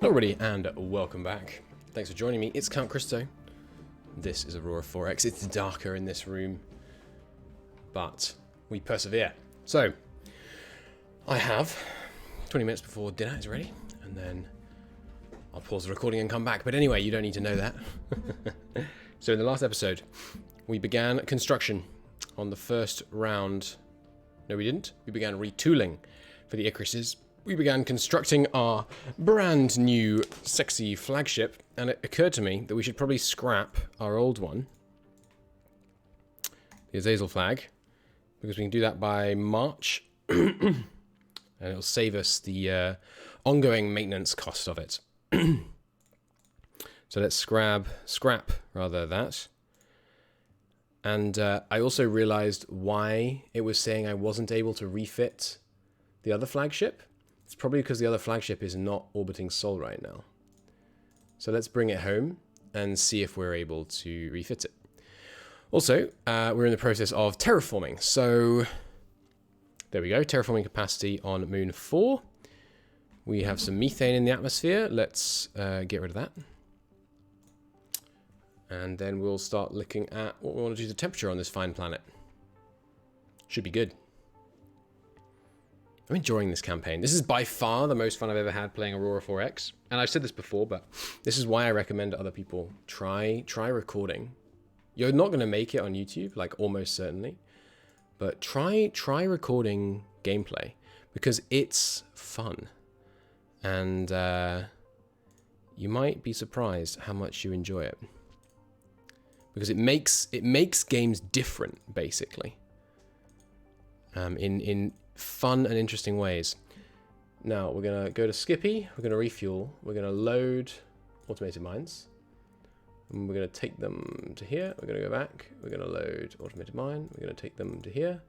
Hello everybody and welcome back. Thanks for joining me. It's Count Christo. This is Aurora 4X. It's darker in this room, but we persevere. So, I have 20 minutes before dinner is ready, and then I'll pause the recording and come back. But anyway, you don't need to know that. So in the last episode, we began construction on the first round. No, we didn't. We began retooling for the Icaruses. We began constructing our brand new sexy flagship, and it occurred to me that we should probably scrap our old one, the Azazel flag, because we can do that by March, and it'll save us the ongoing maintenance cost of it. So let's scrap that. And I also realized why it was saying I wasn't able to refit the other flagship. It's probably because the other flagship is not orbiting Sol right now. So let's bring it home and see if we're able to refit it. Also, we're in the process of terraforming. So there we go, terraforming capacity on Moon 4. We have some methane in the atmosphere. Let's get rid of that. And then we'll start looking at what we want to do to the temperature on this fine planet. Should be good. I'm enjoying this campaign. This is by far the most fun I've ever had playing Aurora 4X. And I've said this before, but this is why I recommend other people try recording. You're not going to make it on YouTube, like almost certainly. But try recording gameplay, because it's fun. And you might be surprised how much you enjoy it. Because it makes games different, basically. In fun and interesting ways. Now we're gonna go to Skippy, we're gonna refuel, we're gonna load automated mines, and we're gonna take them to here, we're gonna go back, we're gonna load automated mine, we're gonna take them to here,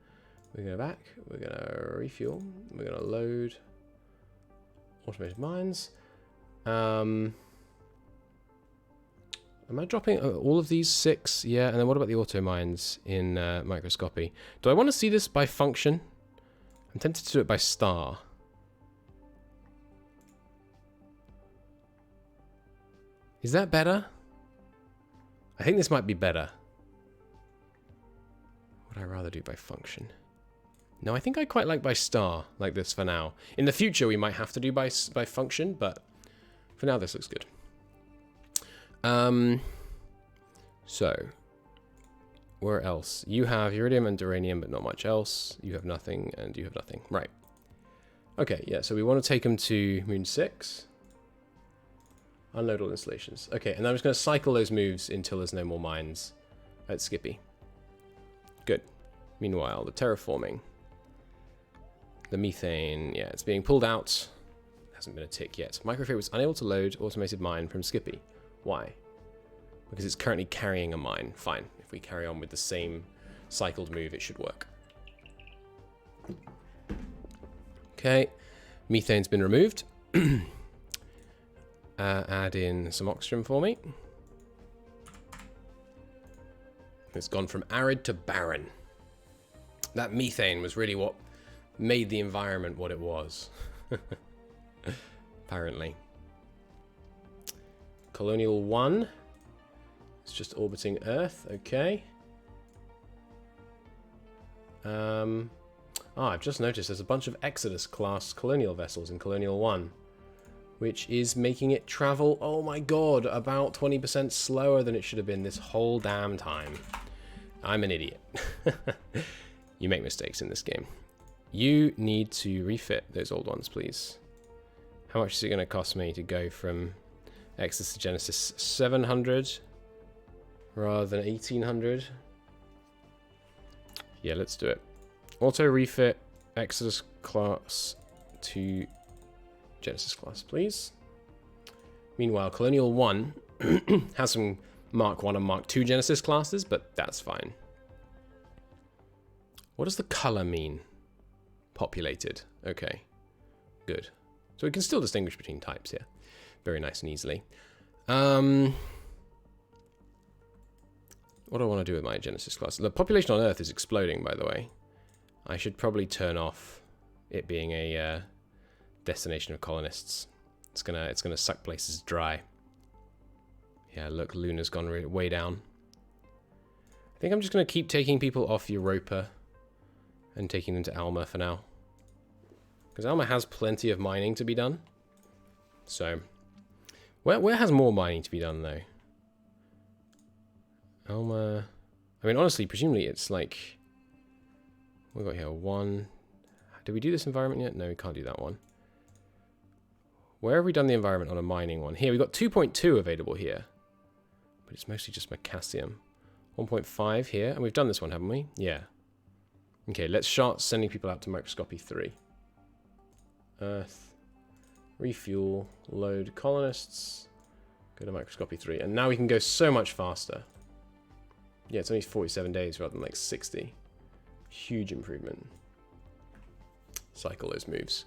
we're gonna go back, we're gonna refuel, we're gonna load automated mines. Am I dropping all of these 6? Yeah, and then what about the auto mines in microscopy? Do I want to see this by function? I'm tempted to do it by star. Is that better? I think this might be better. Would I rather do by function? No, I think I quite like by star, like this for now. In the future, we might have to do by function, but for now, this looks good. So, where else? You have uridium and uranium, but not much else. You have nothing, and you have nothing. Right. Okay, yeah, so we want to take them to Moon 6. Unload all installations. Okay, and I'm just going to cycle those moves until there's no more mines at Skippy. Good. Meanwhile, the terraforming. The methane, yeah, it's being pulled out. Hasn't been a tick yet. Microfreight was unable to load automated mine from Skippy. Why? Because it's currently carrying a mine. Fine. If we carry on with the same cycled move, it should work. Okay. Methane's been removed. Add in some oxygen for me. It's gone from arid to barren. That methane was really what made the environment what it was. Apparently. Colonial 1. It's just orbiting Earth. Okay. I've just noticed there's a bunch of Exodus class colonial vessels in Colonial 1, which is making it travel, oh my god, about 20% slower than it should have been this whole damn time. I'm an idiot. You make mistakes in this game. You need to refit those old ones, please. How much is it going to cost me to go from Exodus to Genesis? 700 rather than 1800. Yeah, let's do it. Auto refit Exodus class to Genesis class, please. Meanwhile, Colonial 1 has some Mark 1 and Mark 2 Genesis classes, but that's fine. What does the color mean? Populated. Okay, good. So we can still distinguish between types here. Very nice and easily. What do I want to do with my Genesis class? The population on Earth is exploding, by the way. I should probably turn off it being a destination of colonists. It's gonna suck places dry. Yeah, look, Luna's gone way down. I think I'm just gonna keep taking people off Europa and taking them to Alma for now. Because Alma has plenty of mining to be done. So, where has more mining to be done, though? Alma... I mean, honestly, presumably it's like... We've got here 1... Did we do this environment yet? No, we can't do that one. Where have we done the environment on a mining one? Here, we've got 2.2 available here. But it's mostly just Macassium. 1.5 here, and we've done this one, haven't we? Yeah. Okay, let's start sending people out to Microscopy 3. Earth, refuel, load colonists, go to Microscopy 3, and now we can go so much faster. Yeah, it's only 47 days rather than like 60. Huge improvement. Cycle those moves.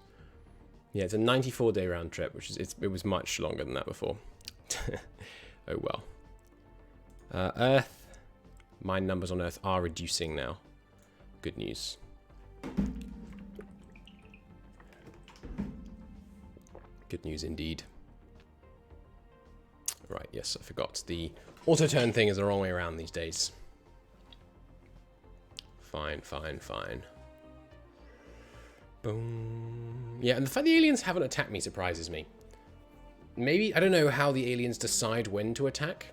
Yeah, it's a 94-day round trip, which is it was much longer than that before. Oh well. Earth, mine numbers on Earth are reducing now. Good news. Good news indeed. Right, yes, I forgot. The auto-turn thing is the wrong way around these days. Fine, fine, fine. Boom. Yeah, and the fact the aliens haven't attacked me surprises me. Maybe, I don't know how the aliens decide when to attack.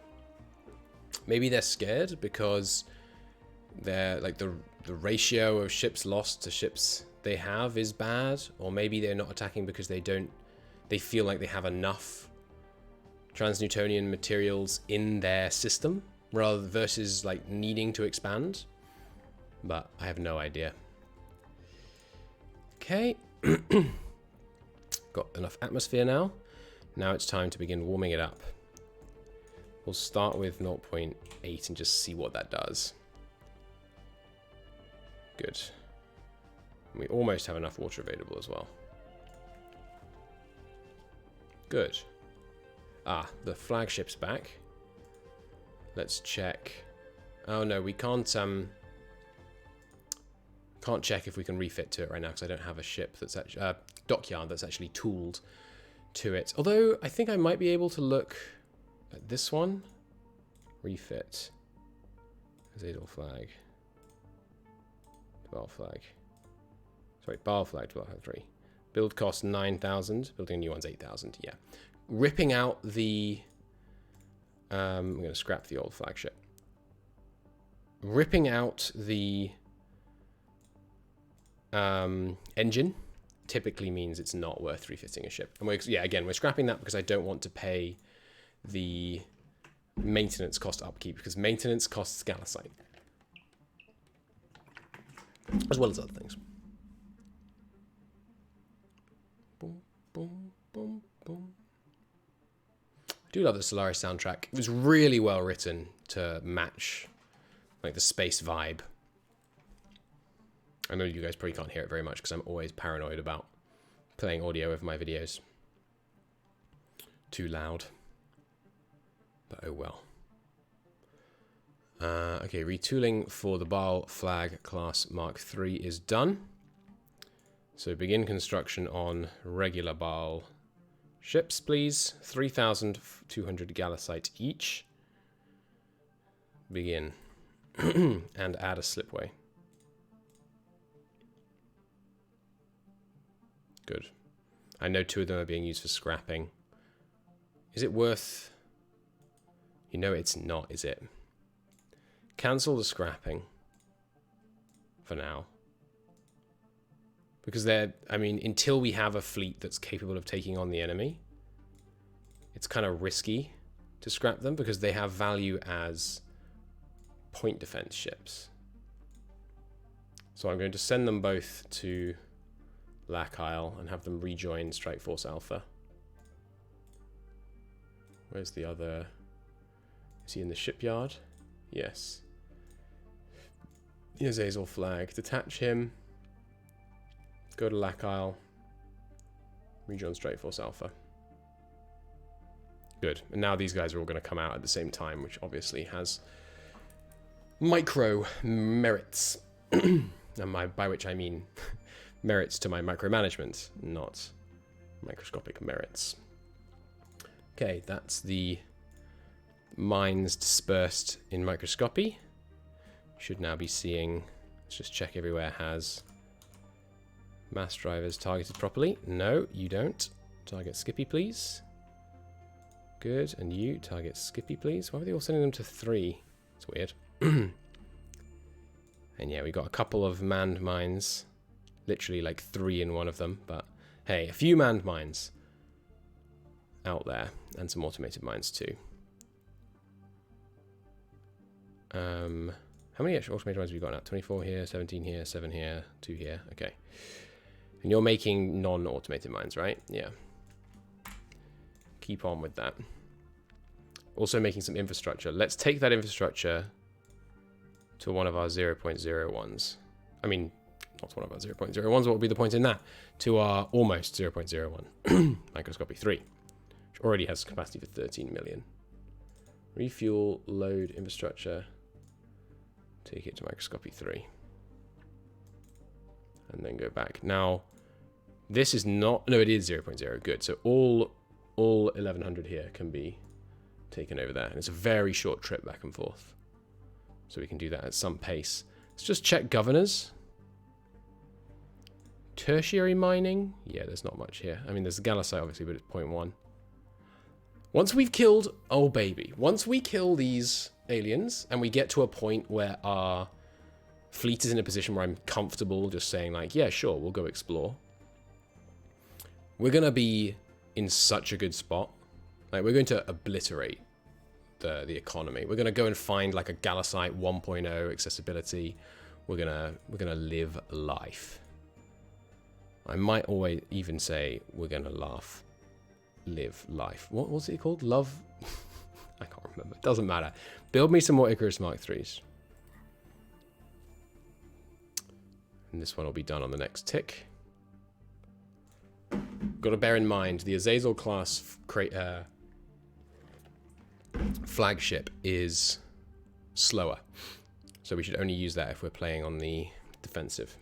Maybe they're scared because they're, like, the ratio of ships lost to ships they have is bad. Or maybe they're not attacking because they feel like they have enough transnewtonian materials in their system rather versus like needing to expand. But I have no idea. Okay. Got enough atmosphere now. Now it's time to begin warming it up. We'll start with 0.8 and just see what that does. Good. And we almost have enough water available as well. Good. Ah, the flagship's back. Let's check. Oh no, we can't check if we can refit to it right now because I don't have a ship that's actually dockyard that's actually tooled to it. Although I think I might be able to look at this one. Refit. Azadal flag. Bar flag. Sorry, bar flag 1203. Build cost 9,000. Building a new one's 8,000. Yeah. Ripping out the... I'm going to scrap the old flagship. Ripping out the engine typically means it's not worth refitting a ship. And we're scrapping that because I don't want to pay the maintenance cost upkeep because maintenance costs Galasite. As well as other things. Boom, boom, boom, boom. I do love the Solaris soundtrack. It was really well written to match like the space vibe. I know you guys probably can't hear it very much because I'm always paranoid about playing audio over my videos. Too loud. But oh well. Okay, retooling for the Baal Flag Class Mark III is done. So begin construction on regular Baal ships, please. 3,200 Galasite each. Begin. And add a slipway. Good. I know 2 of them are being used for scrapping. Is it worth... You know it's not, is it? Cancel the scrapping. For now. Because until we have a fleet that's capable of taking on the enemy, it's kind of risky to scrap them because they have value as point defense ships. So I'm going to send them both to Lac Isle and have them rejoin Strike Force Alpha. Where's the other? Is he in the shipyard? Yes. Here's Azul flag. Detach him. Go to Lac Isle. Rejoin Strike Force Alpha. Good. And now these guys are all going to come out at the same time, which obviously has micro merits. And by which I mean merits to my micromanagement, not microscopic merits. Okay, that's the mines dispersed in microscopy. Should now be seeing, let's just check everywhere has mass drivers targeted properly. No, you don't. Target Skippy, please. Good, and you, target Skippy, please. Why were they all sending them to 3? It's weird. And yeah, we got a couple of manned mines. Literally like 3 in one of them, but hey, a few manned mines out there, and some automated mines too. How many actual automated mines have we got now? 24 here, 17 here, 7 here, 2 here. Okay. And you're making non-automated mines, right? Yeah. Keep on with that. Also making some infrastructure. Let's take that infrastructure to one of our 0.01s. I mean, not one of our 0.01s. What would be the point in that? To our almost 0.01 microscopy 3, which already has capacity for 13 million. Refuel, load, infrastructure. Take it to microscopy 3. And then go back. Now, this is not... No, it is 0.0. Good. So all 1100 here can be taken over there. And it's a very short trip back and forth. So we can do that at some pace. Let's just check governors. Tertiary mining? Yeah, there's not much here. I mean, there's Galasite, obviously, but it's 0.1. Once we've killed... Oh, baby. Once we kill these aliens and we get to a point where our fleet is in a position where I'm comfortable just saying, like, yeah, sure, we'll go explore. We're going to be in such a good spot. Like, we're going to obliterate the economy. We're going to go and find, like, a Galasite 1.0 accessibility. We're gonna live life. I might always even say we're going to live life. What's it called? Love? I can't remember. It doesn't matter. Build me some more Icarus Mark 3s. And this one will be done on the next tick. Got to bear in mind, the Azazel class flagship is slower. So we should only use that if we're playing on the defensive.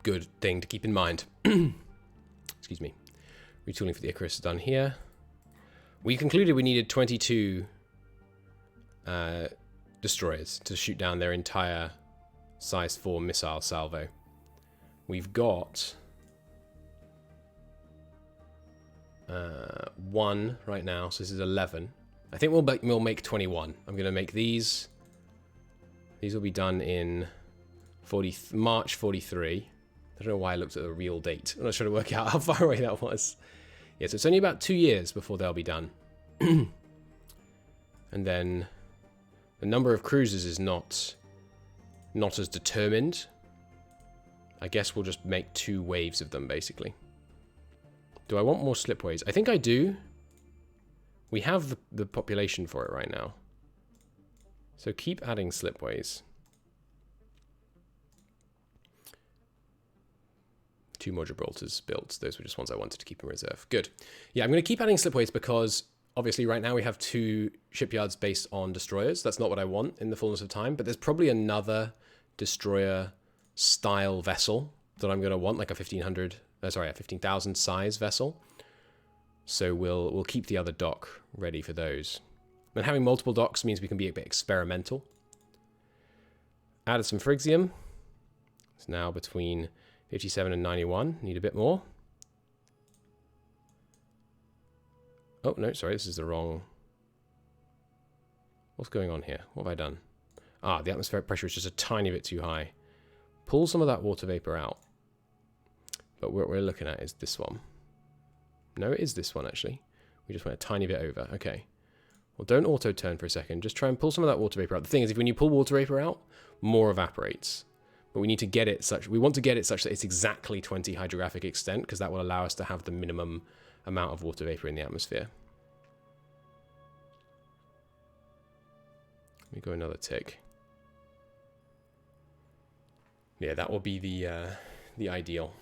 Good thing to keep in mind. Excuse me. Retooling for the Icarus is done here. We concluded we needed 22 destroyers to shoot down their entire size 4 missile salvo. We've got 1 right now, so this is 11. I think we'll make 21. I'm going to make these. These will be done in March 43. I don't know why I looked at the real date. I'm not trying to work out how far away that was. Yeah, so it's only about 2 years before they'll be done. And then the number of cruisers is not as determined. I guess we'll just make 2 waves of them, basically. Do I want more slipways? I think I do. We have the population for it right now. So keep adding slipways. 2 more Gibraltars built. Those were just ones I wanted to keep in reserve. Good. Yeah, I'm going to keep adding slipways because obviously right now we have 2 shipyards based on destroyers. That's not what I want in the fullness of time, but there's probably another destroyer style vessel that I'm going to want, like a 15,000 size vessel. So we'll keep the other dock ready for those. And having multiple docks means we can be a bit experimental. Added some Phrygium. It's now between 57 and 91. Need a bit more. Oh, no, sorry, this is the wrong... What's going on here? What have I done? Ah, the atmospheric pressure is just a tiny bit too high. Pull some of that water vapor out. But what we're looking at is this one. No, it is this one, actually. We just went a tiny bit over. Okay. Well, don't auto-turn for a second. Just try and pull some of that water vapor out. The thing is, when you pull water vapor out, more evaporates. But we need to get it such... We want to get it such that it's exactly 20 hydrographic extent, because that will allow us to have the minimum amount of water vapor in the atmosphere. Let me go another tick. Yeah, that will be the ideal.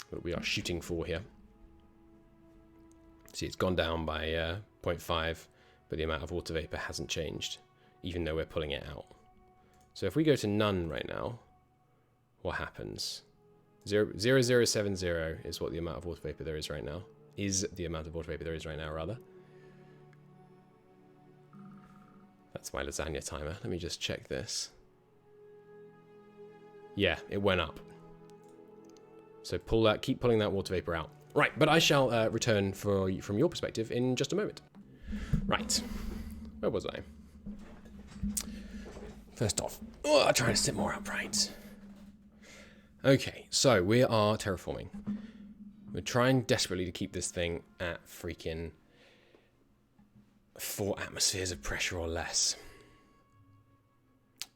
What we are shooting for here. See, it's gone down by 0.5, but the amount of water vapor hasn't changed, even though we're pulling it out. So if we go to none right now, what happens? 0070 is what the amount of water vapor there is right now. Is the amount of water vapor there is right now, rather. That's my lasagna timer. Let me just check this. Yeah, it went up. So pull that, keep pulling that water vapor out. Right, but I shall return from your perspective in just a moment. Right, where was I? First off, I'll try to sit more upright. Okay, so we are terraforming. We're trying desperately to keep this thing at freaking 4 atmospheres of pressure or less.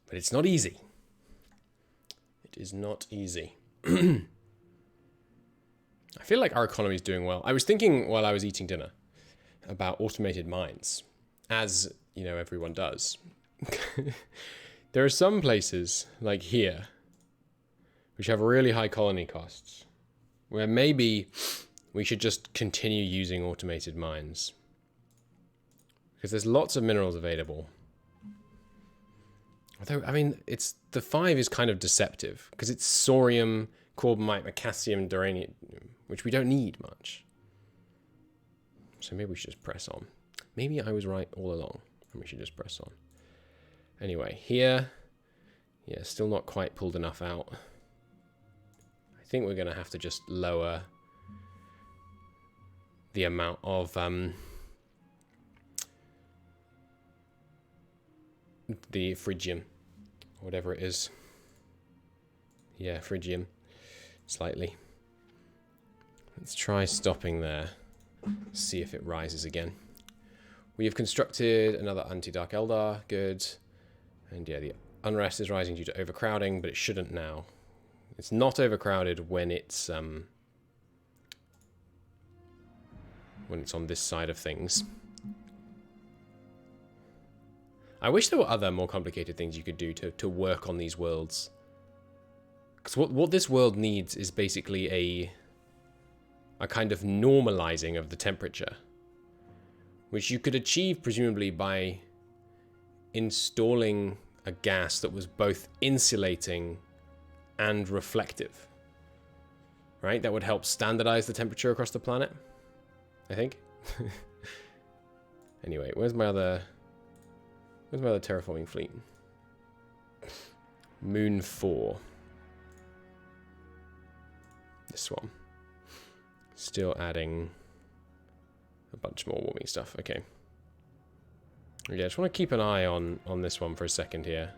But it's not easy. It is not easy. I feel like our economy is doing well. I was thinking while I was eating dinner about automated mines, as, you know, everyone does. There are some places, like here, which have really high colony costs, where maybe we should just continue using automated mines. Because there's lots of minerals available. Although, I mean, the 5 is kind of deceptive, because it's sorium, corbamite, potassium, duranium, which we don't need much. So maybe we should just press on. Maybe I was right all along, and we should just press on. Anyway, here, yeah, still not quite pulled enough out. I think we're going to have to just lower the amount of the phrygium, or whatever it is. Yeah, phrygium, slightly. Let's try stopping there, see if it rises again. We have constructed another anti-Dark Eldar, good. And yeah, the unrest is rising due to overcrowding, but it shouldn't now. It's not overcrowded when it's on this side of things. I wish there were other more complicated things you could do to work on these worlds. Because what this world needs is basically a kind of normalizing of the temperature, which you could achieve presumably by installing a gas that was both insulating and reflective. Right? That would help standardize the temperature across the planet, I think. Anyway, where's my other terraforming fleet? Moon 4. This one. Still adding a bunch more warming stuff. Okay. Yeah, I just want to keep an eye on this one for a second here.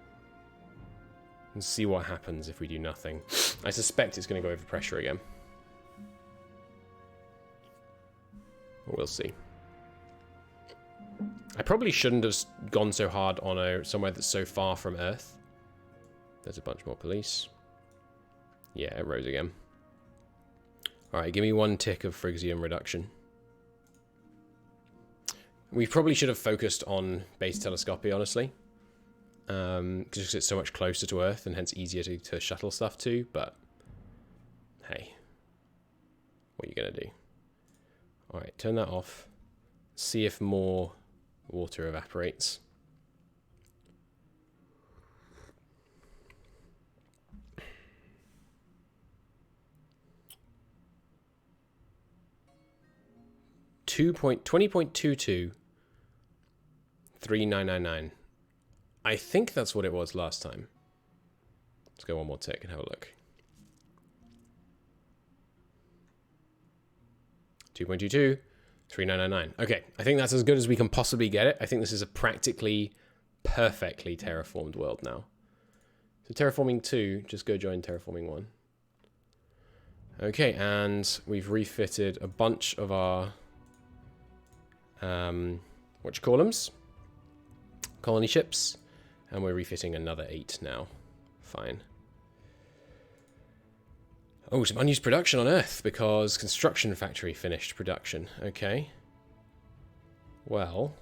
And see what happens if we do nothing. I suspect it's going to go over pressure again. We'll see. I probably shouldn't have gone so hard on somewhere that's so far from Earth. There's a bunch more police. Yeah, it rose again. Alright, give me 1 tick of Phrygium reduction. We probably should have focused on base telescopy, honestly. Because it's so much closer to Earth and hence easier to shuttle stuff to, but hey, what are you going to do? Alright, turn that off. See if more water evaporates. $20.22 3999. I think that's what it was last time. Let's go 1 more tick and have a look. 2.22 3999. Okay, I think that's as good as we can possibly get it. I think this is a practically perfectly terraformed world now. So terraforming 2, just go join terraforming 1. Okay, and we've refitted a bunch of our colony ships, and we're refitting another 8 now. Fine. Oh, some unused production on Earth because construction factory finished production. Okay. Well,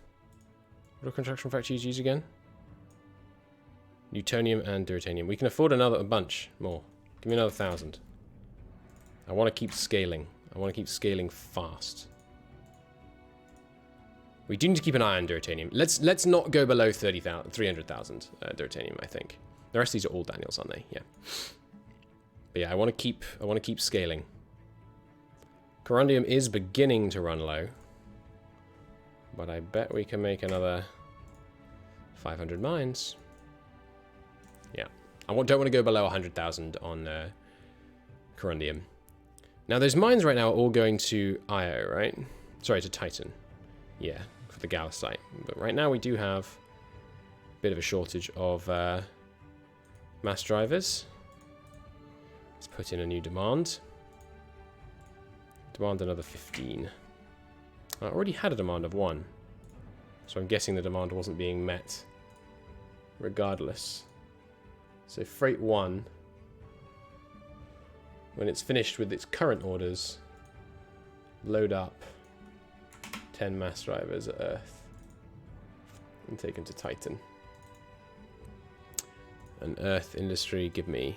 what do construction factories use again? Newtonium and deuterium. We can afford a bunch more. Give me another 1,000. I want to keep scaling. I want to keep scaling fast. We do need to keep an eye on deuterium. Let's not go below 300,000 deuterium, I think. The rest of these are all Daniels, aren't they? Yeah. But yeah, I want to keep scaling. Corundium is beginning to run low. But I bet we can make another 500 mines. Yeah. I don't want to go below 100,000 on Corundium. Now, those mines right now are all going to Io, right? Sorry, to Titan. Yeah, for the Gauss site. But right now we do have a bit of a shortage of mass drivers. Let's put in a new demand. Demand another 15. I already had a demand of 1. So I'm guessing the demand wasn't being met regardless. So freight 1, when it's finished with its current orders, load up 10 mass drivers at Earth and take them to Titan. And Earth Industry, give me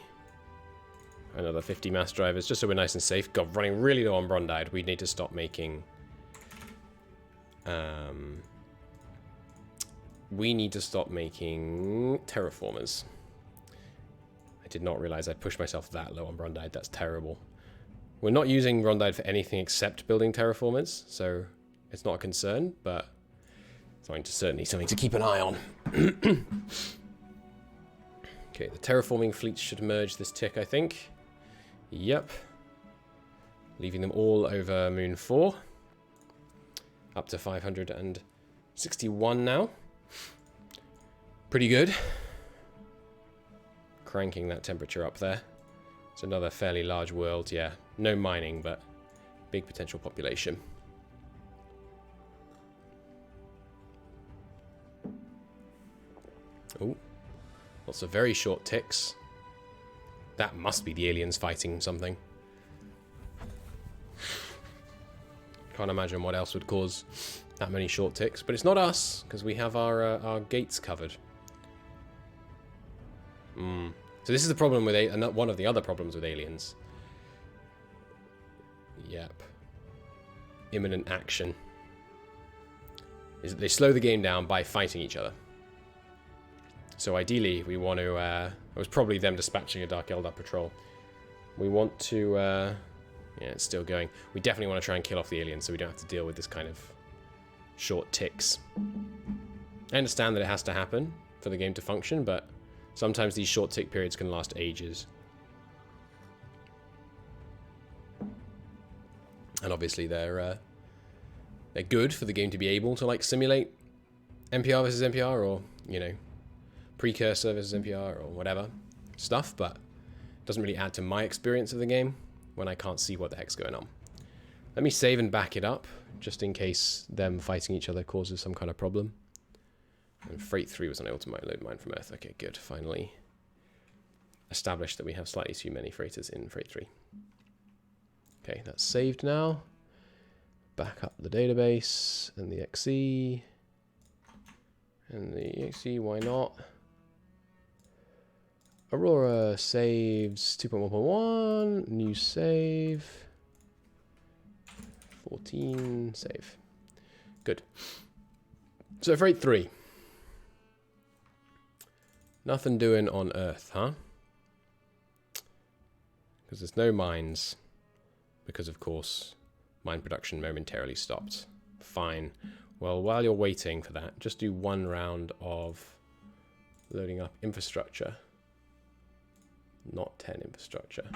another 50 mass drivers, just so we're nice and safe. God, running really low on Brondide. We need to stop making... we need to stop making terraformers. I did not realize I pushed myself that low on Brondide. That's terrible. We're not using Brondide for anything except building terraformers, so it's not a concern, but certainly something to keep an eye on. Okay, the terraforming fleets should merge this tick, I think. Yep. Leaving them all over Moon 4. Up to 561 now. Pretty good. Cranking that temperature up there. It's another fairly large world, yeah. No mining, but big potential population. Oh, lots of very short ticks. That must be the aliens fighting something. Can't imagine what else would cause that many short ticks, but it's not us because we have our gates covered. So this is the problem with one of the other problems with aliens. Yep. Imminent action is that they slow the game down by fighting each other. So ideally, we want to... it was probably them dispatching a Dark Eldar patrol. We want to... yeah, it's still going. We definitely want to try and kill off the aliens so we don't have to deal with this kind of short ticks. I understand that it has to happen for the game to function, but sometimes these short tick periods can last ages. And obviously they're good for the game to be able to like simulate NPR versus NPR, or, you know, precursor versus NPR or whatever stuff, but it doesn't really add to my experience of the game when I can't see what the heck's going on. Let me save and back it up, just in case them fighting each other causes some kind of problem. And Freight 3 was an ultimate load mine from Earth. Okay, good. Finally established that we have slightly too many freighters in Freight 3. Okay, that's saved now. Back up the database and the XE. And the XE, why not? Aurora saves 2.1.1. New save. 14 save. Good. So Freight 3. Nothing doing on Earth, huh? Because there's no mines. Because, of course, mine production momentarily stopped. Fine. Well, while you're waiting for that, just do one round of loading up infrastructure. Not 10 infrastructure.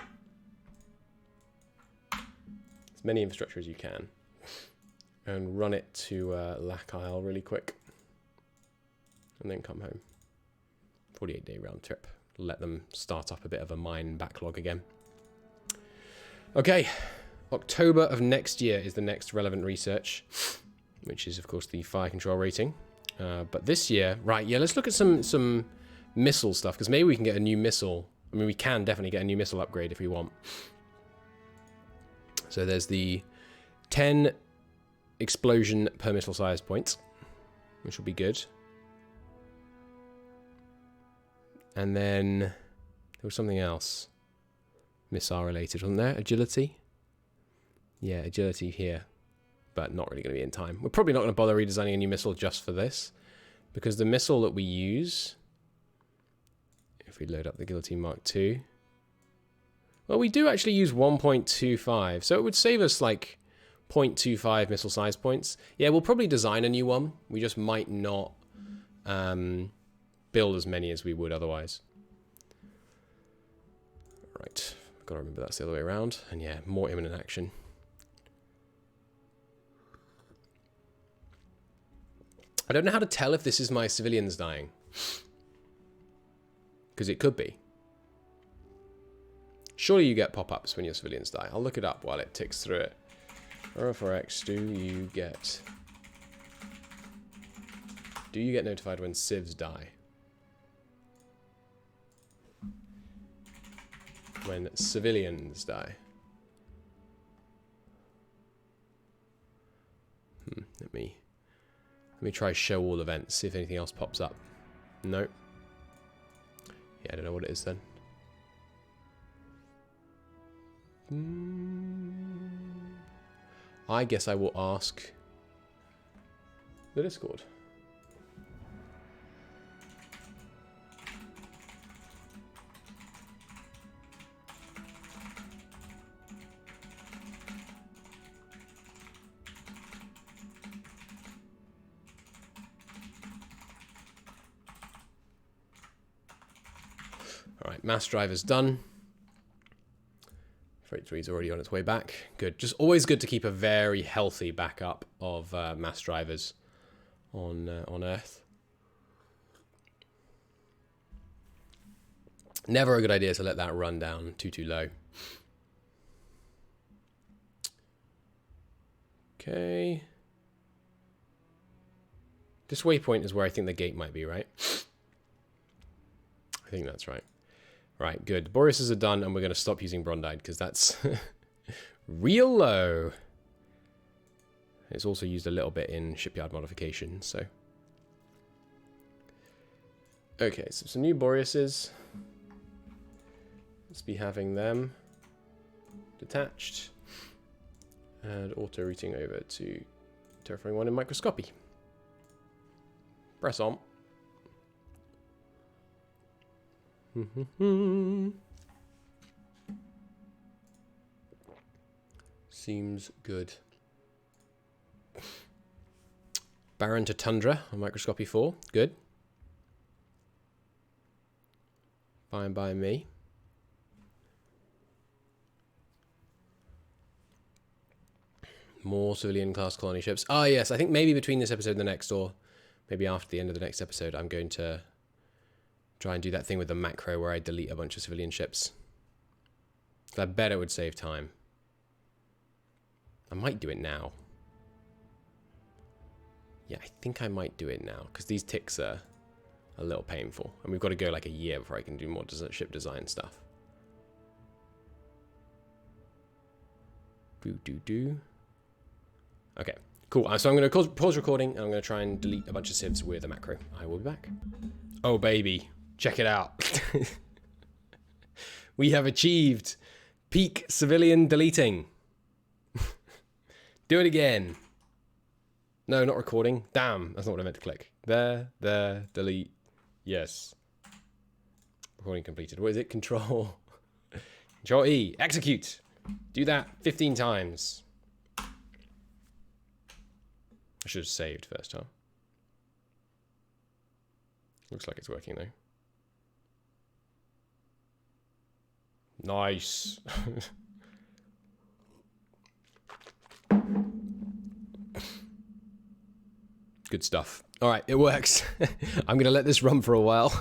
As many infrastructure as you can. And run it to Lac Isle really quick. And then come home. 48-day round trip. Let them start up a bit of a mine backlog again. Okay. October of next year is the next relevant research, which is, of course, the fire control rating. But this year... Right, yeah, let's look at some missile stuff, because maybe we can get a new missile. I mean, we can definitely get a new missile upgrade if we want. So there's the 10 explosion per missile size points, which will be good. And then there was something else missile related, wasn't there? Agility? Yeah, agility here, but not really going to be in time. We're probably not going to bother redesigning a new missile just for this, because the missile that we use, if we load up the Guillotine Mark II, Well, we do actually use 1.25, so it would save us like 0.25 missile size points. Yeah, we'll probably design a new one. We just might not build as many as we would otherwise. Right, gotta remember that's the other way around. And yeah, more imminent action. I don't know how to tell if this is my civilians dying. Because it could be. Surely you get pop-ups when your civilians die. I'll look it up while it ticks through it. Aurora4X, do you get notified when civs die? When civilians die. Let me try show all events, see if anything else pops up. No. Yeah, I don't know what it is then. I guess I will ask the Discord. Alright, mass driver's done. Freight 3 is already on its way back. Good. Just always good to keep a very healthy backup of mass drivers on Earth. Never a good idea to let that run down too low. Okay. This waypoint is where I think the gate might be, right? I think that's right. Right, good. Boreases are done, and we're going to stop using Brondide, because that's real low. It's also used a little bit in shipyard modification, so. Okay, so some new Boreases. Let's be having them detached. And auto-routing over to Terraforming 1 in microscopy. Press on. Seems good. Baron to Tundra on microscopy 4. Good. Fine by me. More civilian class colony ships. Ah, yes. I think maybe between this episode and the next, or maybe after the end of the next episode, I'm going to try and do that thing with the macro where I delete a bunch of civilian ships. I bet it would save time. I might do it now. Yeah, I think I might do it now, because these ticks are a little painful. And we've got to go like a year before I can do more ship design stuff. Okay, cool. So I'm going to pause recording, and I'm going to try and delete a bunch of civs with a macro. I will be back. Oh, baby. Check it out. We have achieved peak civilian deleting. Do it again. No, not recording. Damn, that's not what I meant to click. There, delete. Yes. Recording completed. What is it? Control. Control E. Execute. Do that 15 times. I should have saved first time. Looks like it's working though. Nice. Good stuff. All right, it works. I'm going to let this run for a while.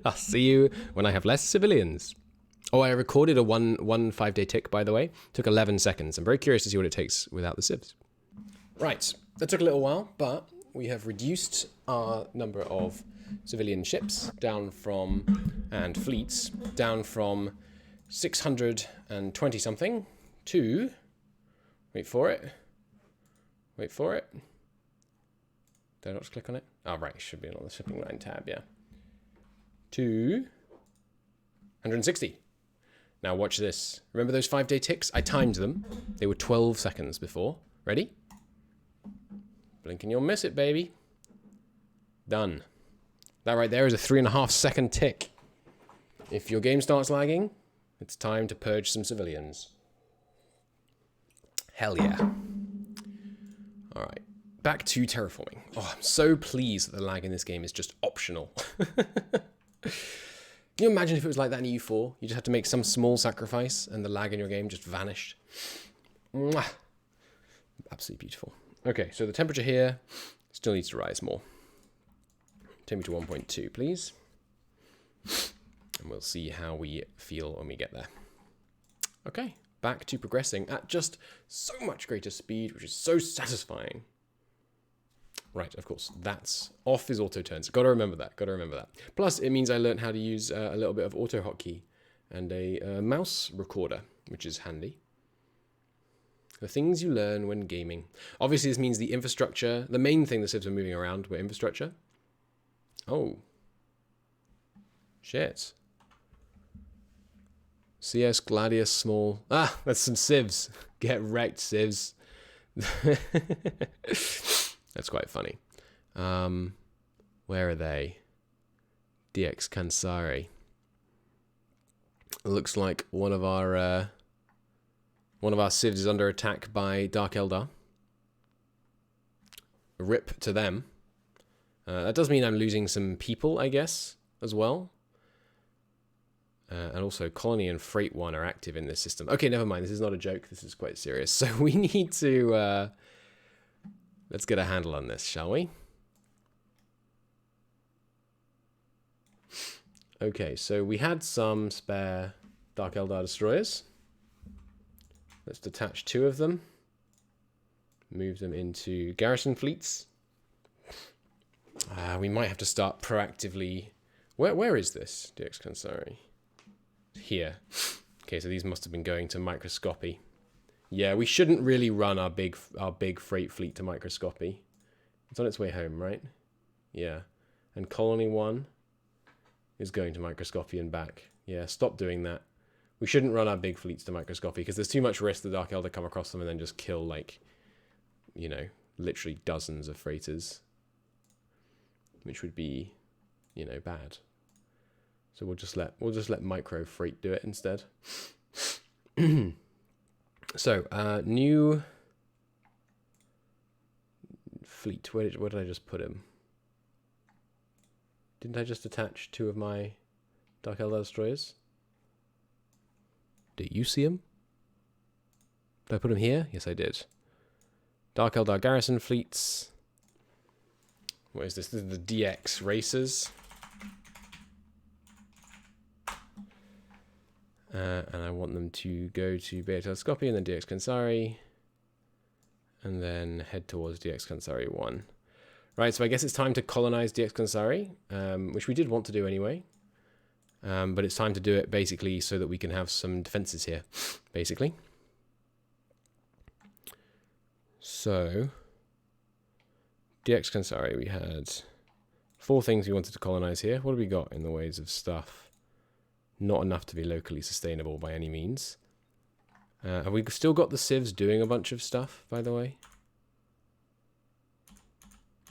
I'll see you when I have less civilians. Oh, I recorded a one 5-day tick, by the way. Took 11 seconds. I'm very curious to see what it takes without the civs. Right, that took a little while, but we have reduced our number of civilian ships down from, and fleets, down from 620 something to, wait for it. Did I not just click on it? Oh, right, it should be on the shipping line tab, yeah. To 160. Now watch this. Remember those 5-day ticks? I timed them. They were 12 seconds before. Ready? Blink and you'll miss it, baby. Done. That right there is a 3.5 second tick. If your game starts lagging, It's time to purge some civilians. Hell yeah. Alright. Back to terraforming. Oh, I'm so pleased that the lag in this game is just optional. Can you imagine if it was like that in EU4? You just had to make some small sacrifice and the lag in your game just vanished. Mwah. Absolutely beautiful. Okay, so the temperature here still needs to rise more. Take me to 1.2, please. And we'll see how we feel when we get there. Okay, back to progressing at just so much greater speed, which is so satisfying. Right, of course, that's off his auto turns. Gotta remember that, gotta remember that. Plus, it means I learned how to use a little bit of auto hotkey and a mouse recorder, which is handy. The things you learn when gaming. Obviously, this means the infrastructure, the main thing the civs are moving around were infrastructure. Oh. Shit. CS, Gladius, small. Ah, that's some civs. Get wrecked, civs. That's quite funny. Where are they? DX Kansari. It looks like one of our civs is under attack by Dark Eldar. Rip to them. That does mean I'm losing some people, I guess, as well. And also, Colony and Freight 1 are active in this system. Okay, never mind. This is not a joke. This is quite serious. So we need to... let's get a handle on this, shall we? Okay, so we had some spare Dark Eldar destroyers. Let's detach 2 of them. Move them into garrison fleets. We might have to start proactively... Where is this, DX Kansari? Here. Okay, so these must have been going to microscopy. Yeah, we shouldn't really run our big freight fleet to microscopy. It's on its way home, right? Yeah. And Colony 1 is going to microscopy and back. Yeah, stop doing that. We shouldn't run our big fleets to microscopy because there's too much risk the Dark Eldar come across them and then just kill, like, you know, literally dozens of freighters. Which would be, you know, bad. So we'll just let micro freight do it instead. So, new fleet. Where did I just put him? Didn't I just attach 2 of my Dark Eldar destroyers? Do you see him? Did I put him here? Yes, I did. Dark Eldar garrison fleets. What is this? This is the DX racers. And I want them to go to Beta Telescopy and then DX Kansari. And then head towards DX Kansari 1. Right, so I guess it's time to colonize DX Kansari, which we did want to do anyway. But it's time to do it basically so that we can have some defenses here, basically. So, DX Kansari, we had 4 things we wanted to colonize here. What have we got in the ways of stuff? Not enough to be locally sustainable by any means. Have we still got the civs doing a bunch of stuff, by the way?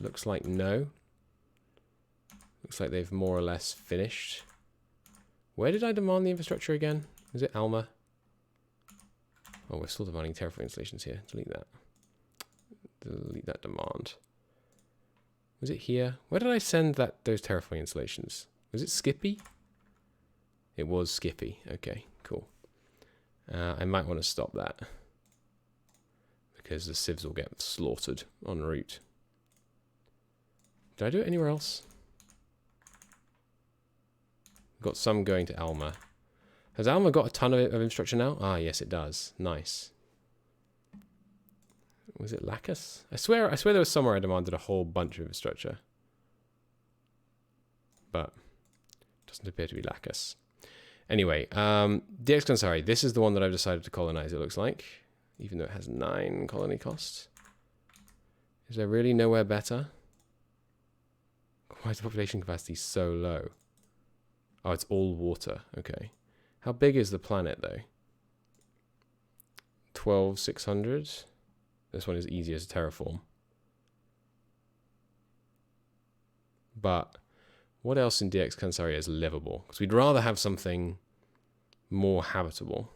Looks like no. Looks like they've more or less finished. Where did I demand the infrastructure again? Is it Alma? Oh, we're still demanding terraforming installations here. Delete that. Delete that demand. Was it here? Where did I send those terraforming installations? Was it Skippy? It was Skippy. Okay, cool. I might want to stop that. Because the civs will get slaughtered en route. Did I do it anywhere else? Got some going to Alma. Has Alma got a ton of infrastructure now? Ah, yes, it does. Nice. Was it Lacus? I swear there was somewhere I demanded a whole bunch of infrastructure. But it doesn't appear to be Lacus. Anyway, DX Kansari. This is the one that I've decided to colonize, it looks like. Even though it has 9 colony costs. Is there really nowhere better? Why is the population capacity so low? Oh, it's all water. Okay. How big is the planet, though? 12,600. This one is easier to terraform. But what else in DX Kansari is livable? Because we'd rather have something more habitable.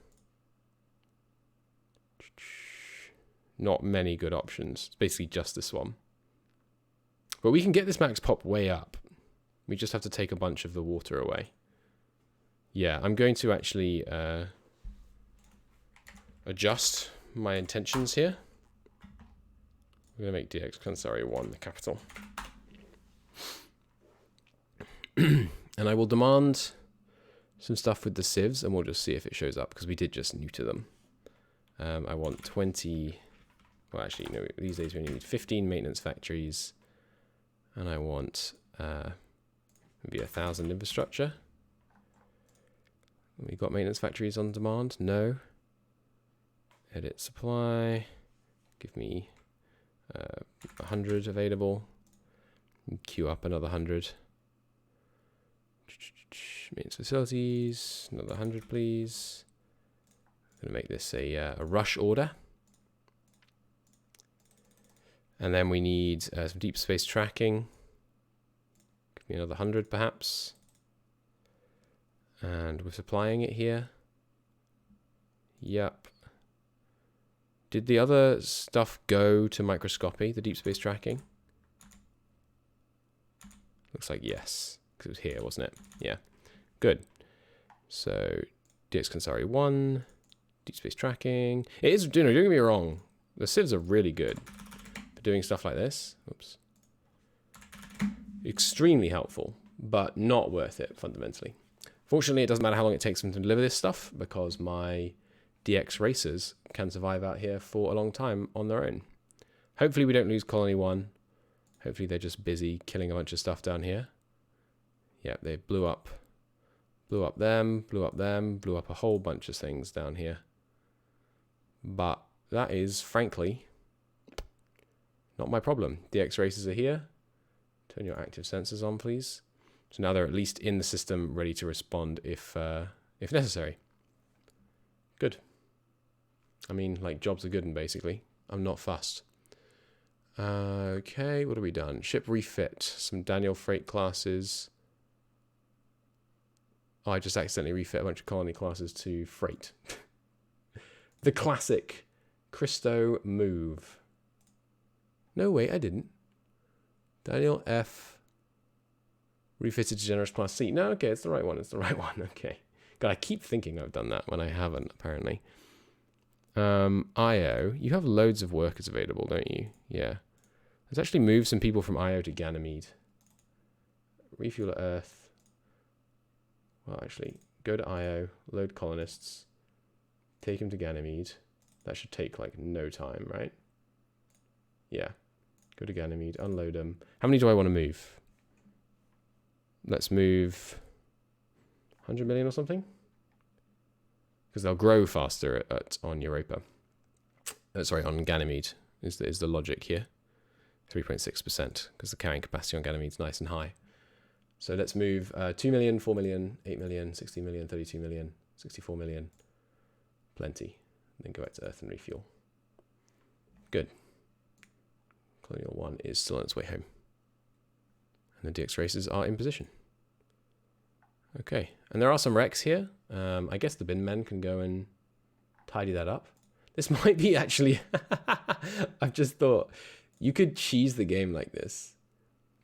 Not many good options. It's basically just this one. But we can get this max pop way up. We just have to take a bunch of the water away. Yeah, I'm going to actually adjust my intentions here. I'm going to make DX Colonization 1 the capital. And I will demand some stuff with the civs, and we'll just see if it shows up, because we did just neuter them. I want 20... Well, actually, no, these days we only need 15 maintenance factories. And I want maybe 1,000 infrastructure. We got maintenance factories on demand? No. Edit supply. Give me 100 available. Queue up another 100. Maintenance facilities. Another 100, please. I'm going to make this a rush order. And then we need some deep space tracking. Give me another 100 perhaps. And we're supplying it here. Yep. Did the other stuff go to microscopy, the deep space tracking? Looks like yes, because it was here, wasn't it? Yeah. Good. So, DX Colonization 1, deep space tracking. It is, don't get me wrong, the civs are really good for doing stuff like this. Oops. Extremely helpful, but not worth it fundamentally. Fortunately, it doesn't matter how long it takes them to deliver this stuff, because my DX racers can survive out here for a long time on their own. Hopefully we don't lose Colony 1. Hopefully they're just busy killing a bunch of stuff down here. Yeah, they blew up them, blew up a whole bunch of things down here. But that is, frankly, not my problem. DX racers are here. Turn your active sensors on, please. So now they're at least in the system, ready to respond if necessary. Good. I mean, like, jobs are good, and basically, I'm not fussed. Okay, what have we done? Ship refit, some Daniel freight classes. Oh, I just accidentally refit a bunch of colony classes to freight. The classic Christo move. No, wait, I didn't. Daniel F. refitted to generous class C. No, okay, it's the right one. It's the right one. Okay. God, I keep thinking I've done that when I haven't, apparently. IO. You have loads of workers available, don't you? Yeah. Let's actually move some people from IO to Ganymede. Refuel at Earth. Well, actually, go to IO, load colonists, take them to Ganymede. That should take, like, no time, right? Yeah. Go to Ganymede, unload them. How many do I want to move? Let's move 100 million or something. Because they'll grow faster on Europa. Sorry, on Ganymede is the logic here. 3.6%, because the carrying capacity on Ganymede is nice and high. So let's move 2 million, 4 million, 8 million, 60 million, 32 million, 64 million. Plenty. Then go back to Earth and refuel. Good. Colonial 1 is still on its way home. And the DX racers are in position. Okay, and there are some wrecks here. I guess the bin men can go and tidy that up. This might be actually... I've just thought, you could cheese the game like this.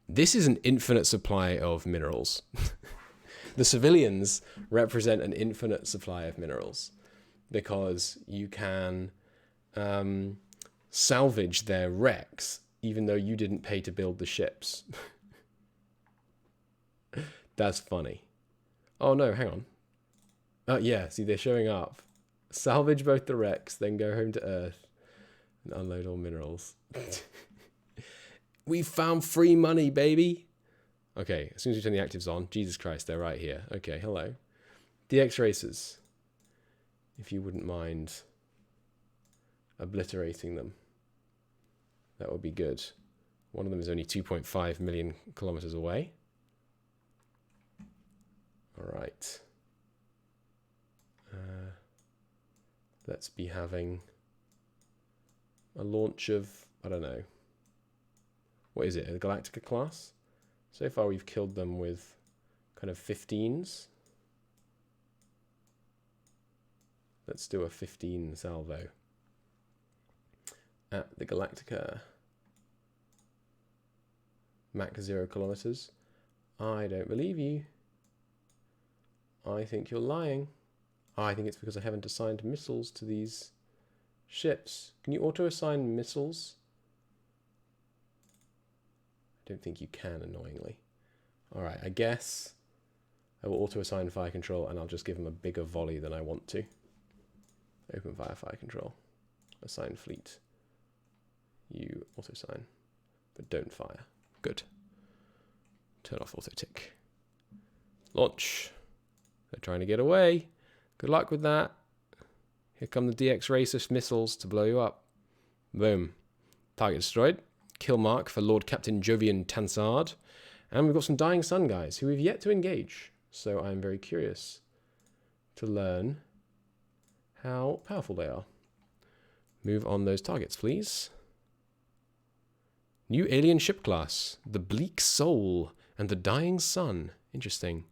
This is an infinite supply of minerals. The civilians represent an infinite supply of minerals, because you can salvage their wrecks even though you didn't pay to build the ships. That's funny. Oh no, hang on. Oh yeah, see, they're showing up. Salvage both the wrecks, then go home to Earth and unload all minerals. We found free money, baby. Okay, as soon as we turn the actives on, Jesus Christ, they're right here. Okay, hello. DX racers. If you wouldn't mind obliterating them, that would be good. One of them is only 2.5 million kilometers away. All right. Let's be having a launch of, I don't know. What is it, a Galactica class? So far we've killed them with kind of 15s. Let's do a 15 salvo at the Galactica. Mach 0 kilometers. I don't believe you. I think you're lying. I think it's because I haven't assigned missiles to these ships. Can you auto-assign missiles? I don't think you can, annoyingly. Alright, I guess I will auto-assign fire control and I'll just give them a bigger volley than I want to. Open fire control. Assign fleet. You auto-assign, but don't fire. Good. Turn off auto-tick. Launch. They're trying to get away. Good luck with that. Here come the DX Racist missiles to blow you up. Boom. Target destroyed. Kill mark for Lord Captain Jovian Tansard. And we've got some Dying Sun guys who we've yet to engage. So I'm very curious to learn how powerful they are. Move on those targets, please. New alien ship class. The Bleak Soul and the Dying Sun. Interesting.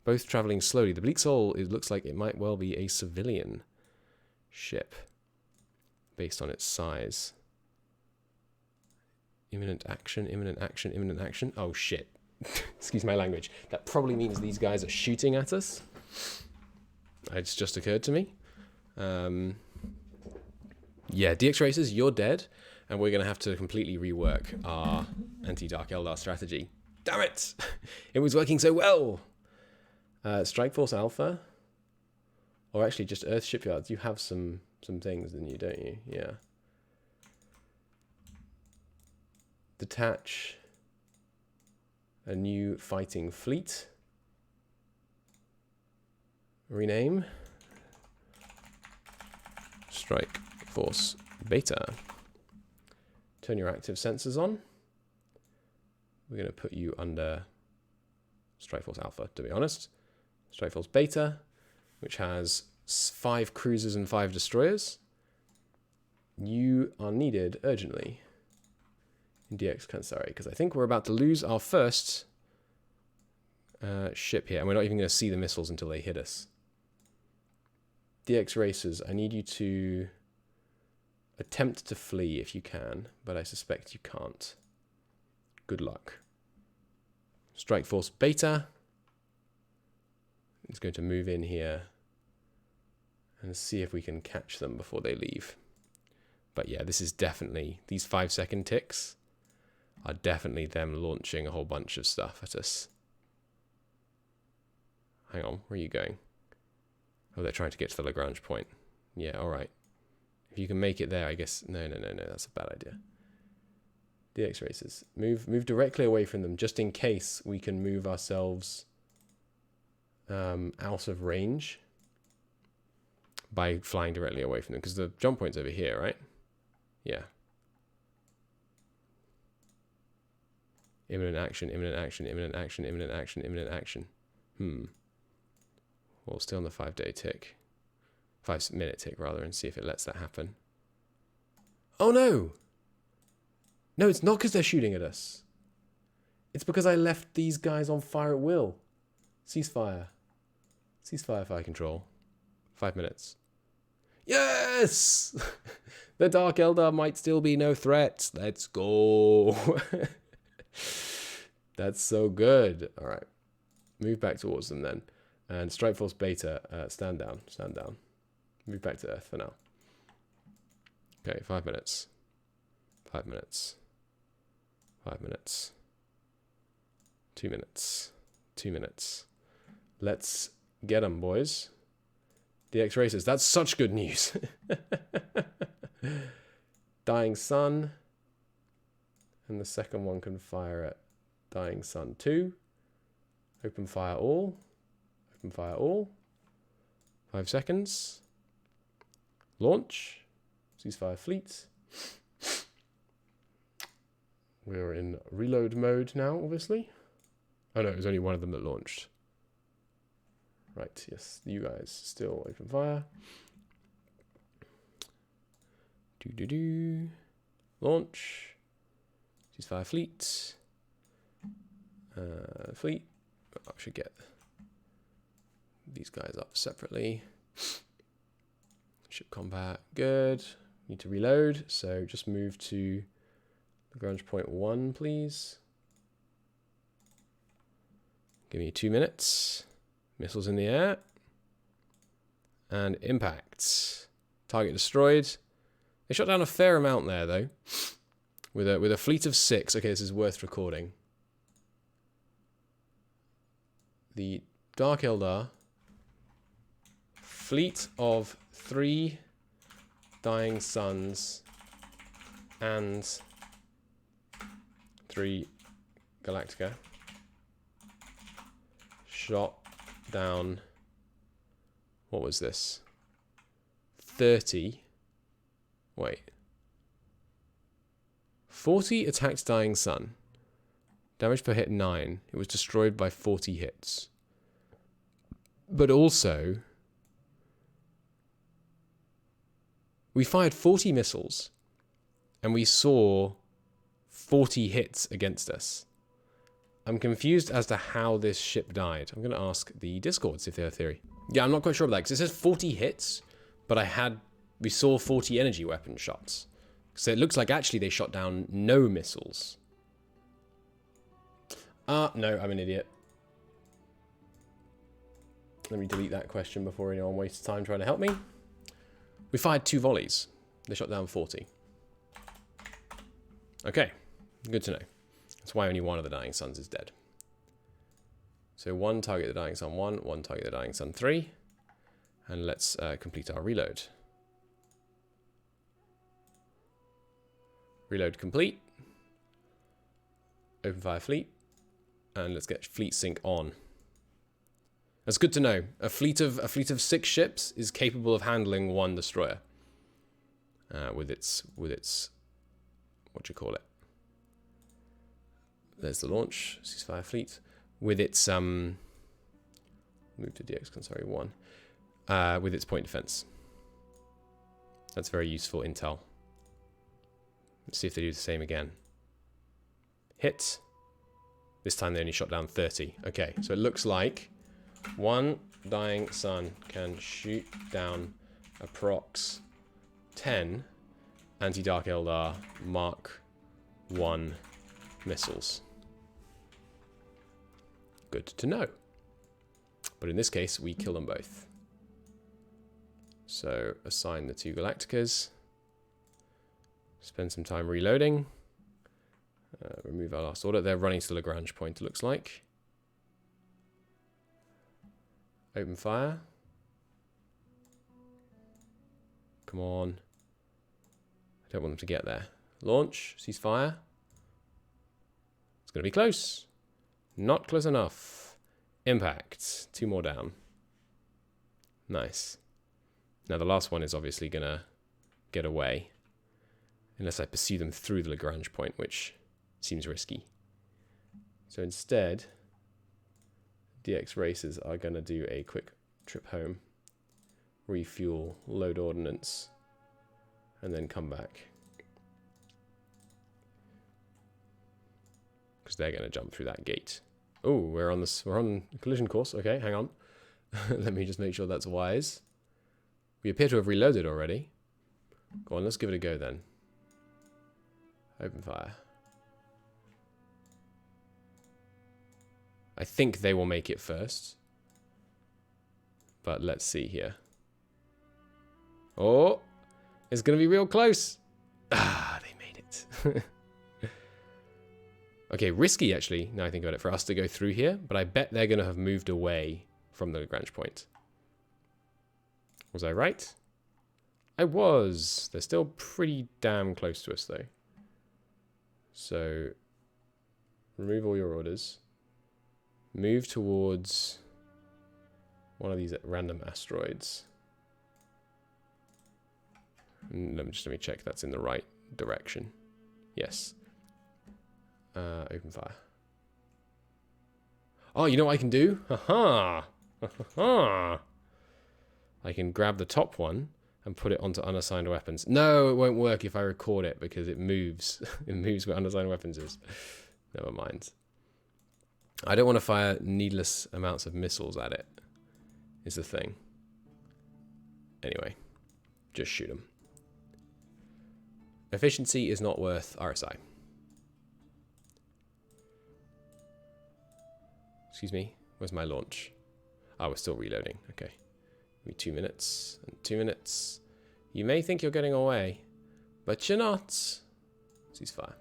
Both traveling slowly. The Bleak Soul, it looks like it might well be a civilian ship based on its size. Imminent action, imminent action, imminent action. Oh shit. Excuse my language. That probably means these guys are shooting at us. It's just occurred to me. Yeah, DX Racers, you're dead. And we're going to have to completely rework our anti-Dark Eldar strategy. Damn it! It was working so well! Strike Force Alpha? Or actually just Earth Shipyards. You have some things, don't you? Yeah. Detach a new fighting fleet. Rename. Strike Force Beta. Turn your active sensors on. We're going to put you under Strike Force Alpha, to be honest. Strike Force Beta, which has 5 cruisers and 5 destroyers. You are needed urgently in DX Kansari, because I think we're about to lose our first ship here, and we're not even going to see the missiles until they hit us. DX Racers, I need you to attempt to flee if you can, but I suspect you can't. Good luck. Strike Force Beta is going to move in here and see if we can catch them before they leave. But yeah, this is definitely, these 5-second ticks are definitely them launching a whole bunch of stuff at us. Hang on, where are you going? Oh, they're trying to get to the Lagrange point. Yeah, alright. If you can make it there, I guess... No, that's a bad idea. DX Racers. Move directly away from them, just in case we can move ourselves out of range by flying directly away from them, because the jump point's over here, right? Yeah. Imminent action, imminent action, imminent action, imminent action, imminent action. We'll stay on the 5-day tick. 5-minute tick, rather, and see if it lets that happen. Oh, no! No, it's not because they're shooting at us. It's because I left these guys on fire at will. Ceasefire. Ceasefire, fire control. 5 minutes. Yes! The Dark Eldar might still be no threat. Let's go. That's so good. All right. Move back towards them then. And Strike Force Beta, stand down. Stand down. Move back to Earth for now. Okay, 5 minutes. 5 minutes. 5 minutes. 2 minutes. 2 minutes. Let's get them, boys. DX Racers. That's such good news. Dying Sun. And the second one can fire at Dying Sun 2. Open fire all. Open fire all. 5 seconds. Launch. Ceasefire fleet. We're in reload mode now, obviously. Oh no, it was only one of them that launched. Right, yes, you guys still open fire. Launch. Ceasefire fleet. Fleet. I should get these guys up separately. Ship combat, good. Need to reload, so just move to Lagrange point 1, please. Give me 2 minutes. Missiles in the air. And impact. Target destroyed. They shot down a fair amount there, though. With a fleet of 6. Okay, this is worth recording. The Dark Eldar. Fleet of 3 dying suns and 3 Galactica. Shot down. What was this? 30. Wait. 40 attacked dying sun. Damage per hit 9. It was destroyed by 40 hits. But also, we fired 40 missiles and we saw 40 hits against us. I'm confused as to how this ship died. I'm going to ask the Discords if they have a theory. Yeah, I'm not quite sure about that because it says 40 hits, but we saw 40 energy weapon shots. So it looks like actually they shot down no missiles. No, I'm an idiot. Let me delete that question before anyone wastes time trying to help me. We fired 2 volleys. They shot down 40. Okay, good to know. That's why only one of the Dying Suns is dead. So 1 target the Dying Sun 1, 1 target the Dying Sun 3. And let's complete our reload. Reload complete. Open fire fleet. And let's get fleet sync on. That's good to know. A fleet of 6 ships is capable of handling 1 destroyer. With its what do you call it? There's the launch, ceasefire fleet. With its move to DX Consari 1. With its point defense. That's very useful intel. Let's see if they do the same again. Hit. This time they only shot down 30. Okay, so it looks like 1 Dying Sun can shoot down approx 10 anti-Dark Eldar Mark 1 missiles. Good to know. But in this case, we kill them both. So assign the 2 Galacticas. Spend some time reloading. Remove our last order. They're running to the Lagrange point, it looks like. Open fire. Come on. I don't want them to get there. Launch. Ceasefire. It's going to be close. Not close enough. Impact. 2 more down. Nice. Now the last one is obviously going to get away. Unless I pursue them through the Lagrange point, which seems risky. So instead, DX racers are going to do a quick trip home, refuel, load ordnance, and then come back. Because they're going to jump through that gate. Oh, we're on collision course. Okay, hang on. Let me just make sure that's wise. We appear to have reloaded already. Go on, let's give it a go then. Open fire. I think they will make it first. But let's see here. Oh, it's going to be real close. Ah, they made it. Okay, risky actually, now I think about it, for us to go through here. But I bet they're going to have moved away from the Lagrange point. Was I right? I was. They're still pretty damn close to us though. So, remove all your orders. Move towards one of these random asteroids. And let me check that's in the right direction. Yes. Open fire. Oh, you know what I can do? Haha! Haha! I can grab the top one and put it onto unassigned weapons. No, it won't work if I record it because it moves. It moves where unassigned weapons is. Never mind. I don't want to fire needless amounts of missiles at it, is the thing. Anyway. just shoot them. Efficiency is not worth RSI. Excuse me, where's my launch? Oh, we're still reloading. Okay. Give me 2 minutes and 2 minutes. You may think you're getting away, but you're not. Ceasefire.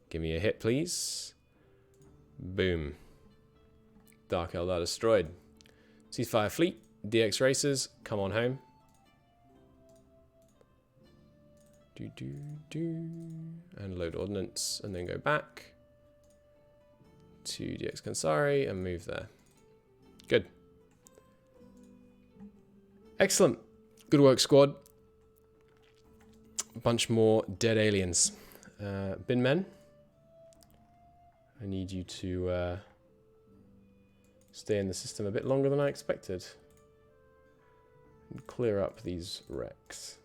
Give me a hit, please. Boom. Dark Eldar destroyed. Ceasefire fleet. DX racers, come on home. And load ordnance, and then go back to DX Kansari and move there. Good. Excellent. Good work, squad. A bunch more dead aliens. Bin men, I need you to stay in the system a bit longer than I expected. And clear up these wrecks.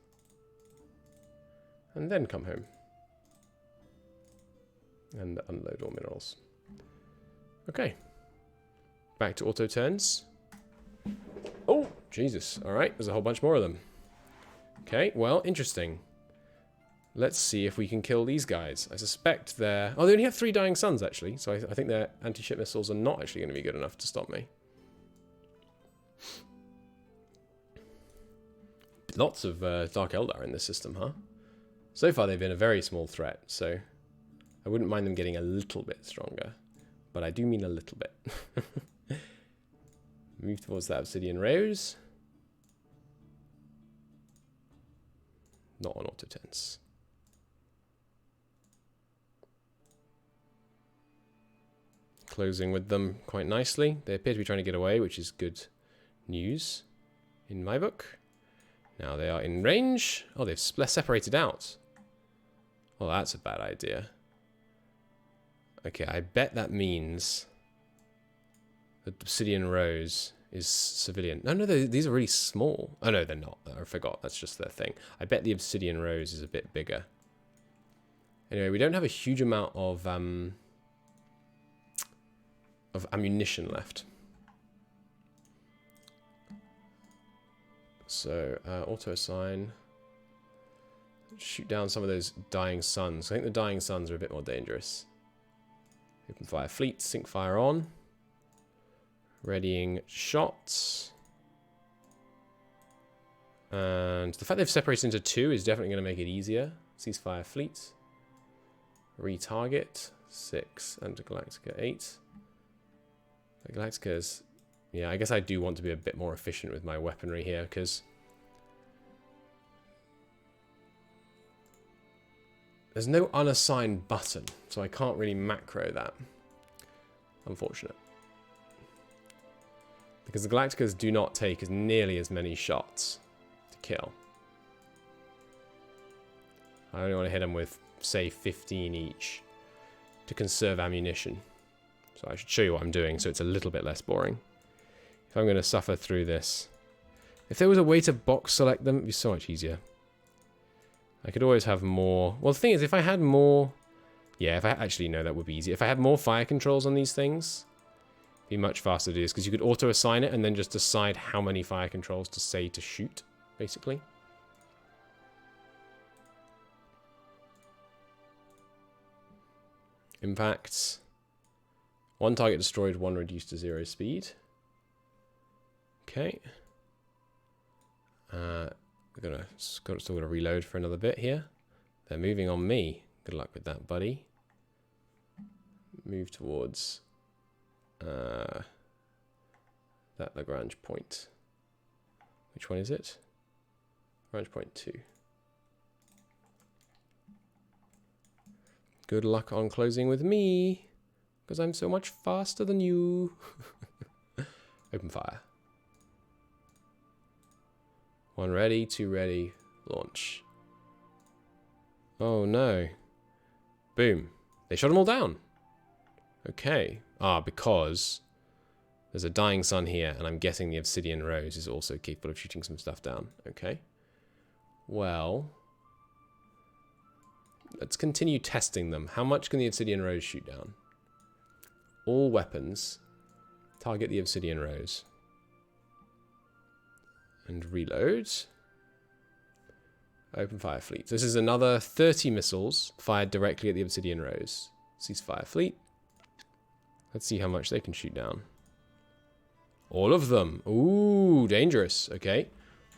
And then come home. And unload all minerals. Okay. Back to auto turns. Oh, Jesus. Alright, there's a whole bunch more of them. Okay, well, interesting. Let's see if we can kill these guys. I suspect they're... Oh, they only have 3 dying suns, actually. So I think their anti-ship missiles are not actually going to be good enough to stop me. Lots of Dark Eldar in this system, huh? So far, they've been a very small threat, so I wouldn't mind them getting a little bit stronger. But I do mean a little bit. Move towards that Obsidian Rose. Not on auto tense. Closing with them quite nicely. They appear to be trying to get away, which is good news in my book. Now they are in range. Oh, they've separated out. Well, that's a bad idea. Okay, I bet that means that Obsidian Rose is civilian. No, these are really small. Oh, no, they're not. I forgot. That's just their thing. I bet the Obsidian Rose is a bit bigger. Anyway, we don't have a huge amount of ammunition left. So, auto-assign. Shoot down some of those dying suns. I think the dying suns are a bit more dangerous. Open fire fleet, sync fire on. Readying shots. And the fact they've separated into 2 is definitely going to make it easier. Ceasefire fleet. Retarget. 6. Anti-Galactica 8. The Galactica's... Yeah, I guess I do want to be a bit more efficient with my weaponry here, because there's no unassigned button, so I can't really macro that. Unfortunate. Because the Galacticas do not take as nearly as many shots to kill. I only want to hit them with, say, 15 each to conserve ammunition. So I should show you what I'm doing so it's a little bit less boring. If I'm going to suffer through this. If there was a way to box select them, it'd be so much easier. I could always have more... Well, the thing is, if I had more... Yeah, if I actually know that would be easy. If I had more fire controls on these things, it'd be much faster to do this, because you could auto-assign it and then just decide how many fire controls to say to shoot, basically. Impacts. 1 target destroyed, 1 reduced to 0 speed. Okay. We're still gonna reload for another bit here. They're moving on me. Good luck with that, buddy. Move towards that Lagrange point. Which one is it? Lagrange point 2. Good luck on closing with me, because I'm so much faster than you. Open fire. 1 ready, 2 ready, launch. Oh no. Boom. They shot them all down. Okay. Ah, because there's a dying sun here, and I'm guessing the Obsidian Rose is also capable of shooting some stuff down. Okay. Well, let's continue testing them. How much can the Obsidian Rose shoot down? All weapons target the Obsidian Rose. And reload. Open fire fleet. This is another 30 missiles fired directly at the Obsidian Rose. Ceasefire fleet. Let's see how much they can shoot down. All of them. Ooh, dangerous. Okay.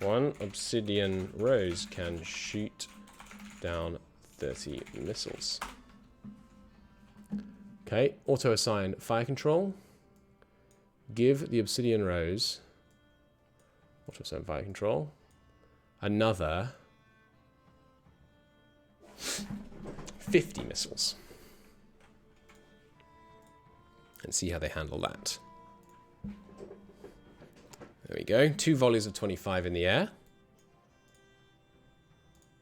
One Obsidian Rose can shoot down 30 missiles. Okay. Auto-assign fire control. Give the Obsidian Rose... Auto-assign fire control. Another... 50 missiles. And see how they handle that. There we go. 2 volleys of 25 in the air.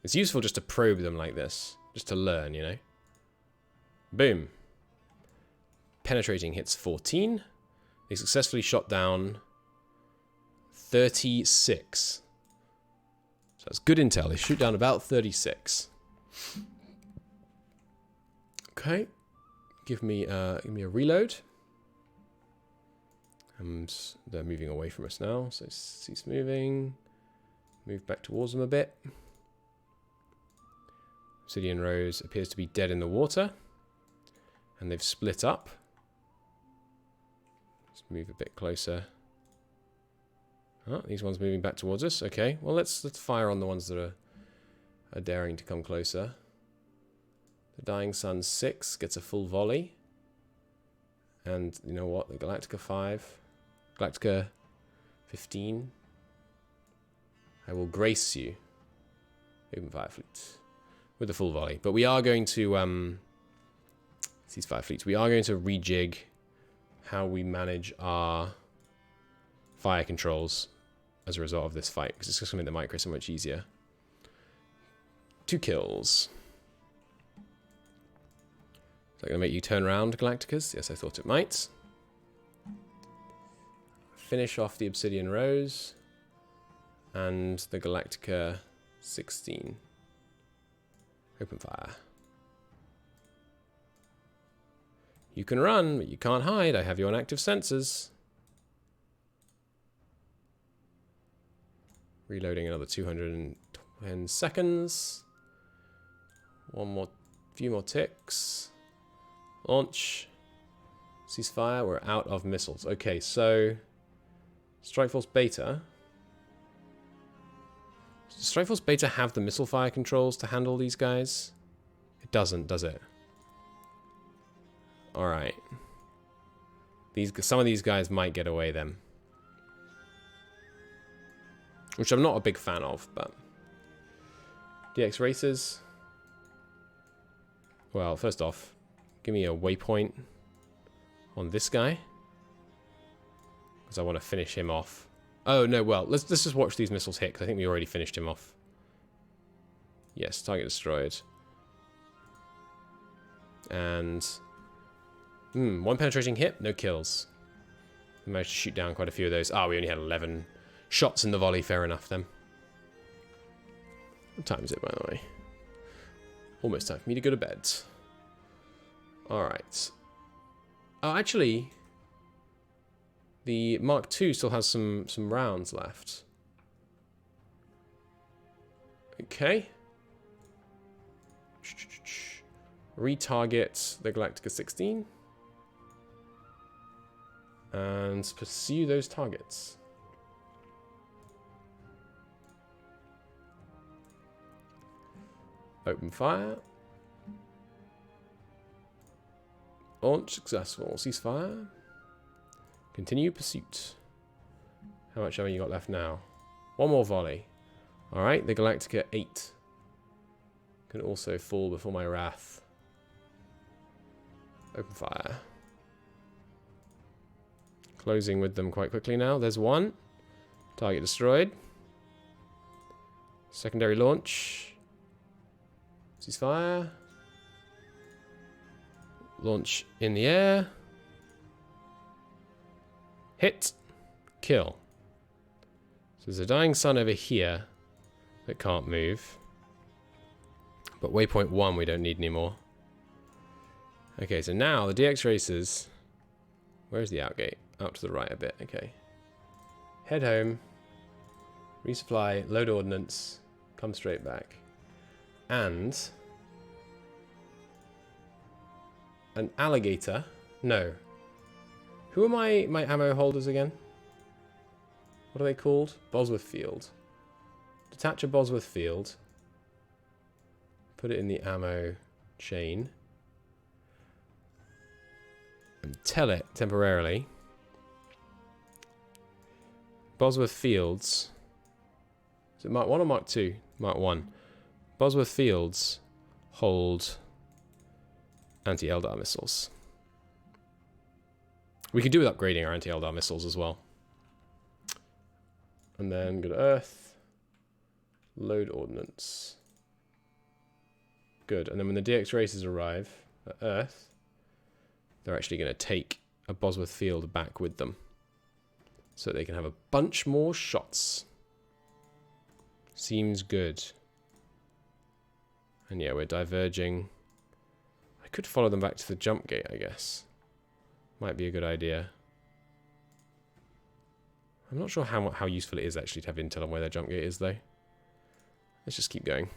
It's useful just to probe them like this. Just to learn, you know. Boom. Penetrating hits 14. They successfully shot down 36. So that's good intel. They shoot down about 36. Okay. Give me a reload. And they're moving away from us now, so cease moving. Move back towards them a bit. Obsidian Rose appears to be dead in the water. And they've split up. Let's move a bit closer. Oh, these ones moving back towards us. Okay, well let's fire on the ones that are daring to come closer. The Dying Sun 6 gets a full volley. And you know what? The Galactica 5. Galactica 15. I will grace you. Open fire fleet. With a full volley. But we are going to... these fire fleets. We are going to rejig how we manage our fire controls as a result of this fight. Because it's just going to make the micro so much easier. 2 kills. Is that going to make you turn around, Galacticas? Yes, I thought it might. Finish off the Obsidian Rose. And the Galactica 16. Open fire. You can run, but you can't hide. I have you on active sensors. Reloading another 210 seconds. Few more ticks. Launch. Ceasefire. We're out of missiles. Okay, so Strike Force Beta. Does Strike Force Beta have the missile fire controls to handle these guys? It doesn't, does it? Alright. Some of these guys might get away then. Which I'm not a big fan of, but... DX Racers. Well, first off, give me a waypoint on this guy. Because I want to finish him off. Oh, no, well, let's just watch these missiles hit, because I think we already finished him off. Yes, target destroyed. And... 1 penetrating hit, no kills. We managed to shoot down quite a few of those. Ah, we only had 11 shots in the volley, fair enough then. What time is it, by the way? Almost time for me to go to bed. Alright. Oh, actually... The Mark II still has some rounds left. Okay. Retarget the Galactica 16. And pursue those targets. Open fire. Launch successful. Ceasefire. Continue pursuit. How much ammo you got left now? 1 more volley. Alright, the Galactica 8 can also fall before my wrath. Open fire. Closing with them quite quickly now. There's 1. Target destroyed. Secondary launch. Ceasefire. Launch in the air. Hit. Kill. So there's a Dying Sun over here that can't move. But waypoint 1 we don't need anymore. Okay, so now the DX Racers... Where's the outgate? Out to the right a bit, okay. Head home. Resupply, load ordnance, come straight back. And an alligator. No. Who are my ammo holders again? What are they called? Bosworth Field. Detach a Bosworth Field. Put it in the ammo chain. And tell it temporarily. Bosworth Fields. Is it Mark 1 or Mark 2? Mark 1. Bosworth Fields hold anti-Eldar missiles. We could do with upgrading our anti-Eldar missiles as well. And then go to Earth. Load ordnance. Good. And then when the DX races arrive at Earth, they're actually going to take a Bosworth Field back with them. So they can have a bunch more shots. Seems good. And yeah, we're diverging. I could follow them back to the jump gate, I guess. Might be a good idea. I'm not sure how useful it is actually to have intel on where their jump gate is, though. Let's just keep going.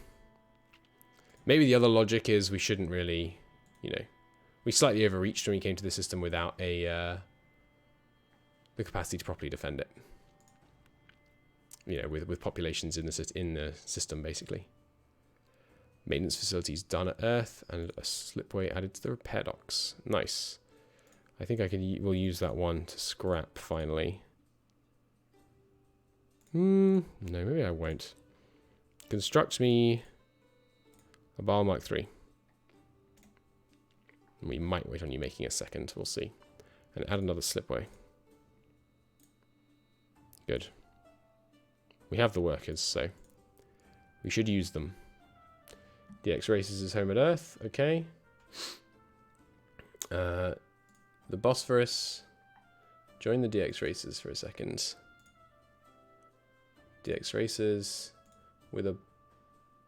Maybe the other logic is we shouldn't really, you know, we slightly overreached when we came to the system without the capacity to properly defend it. You know, with populations in the system, basically. Maintenance facilities done at Earth, and a slipway added to the repair docks. Nice. I think we'll use that one to scrap finally. No, maybe I won't. Construct me a Baal Mark 3. We might wait on you making a second, we'll see. And add another slipway. Good. We have the workers, so we should use them. DX Races is home at Earth, okay. The Bosphorus. Join the DX Races for a second. DX Races with a...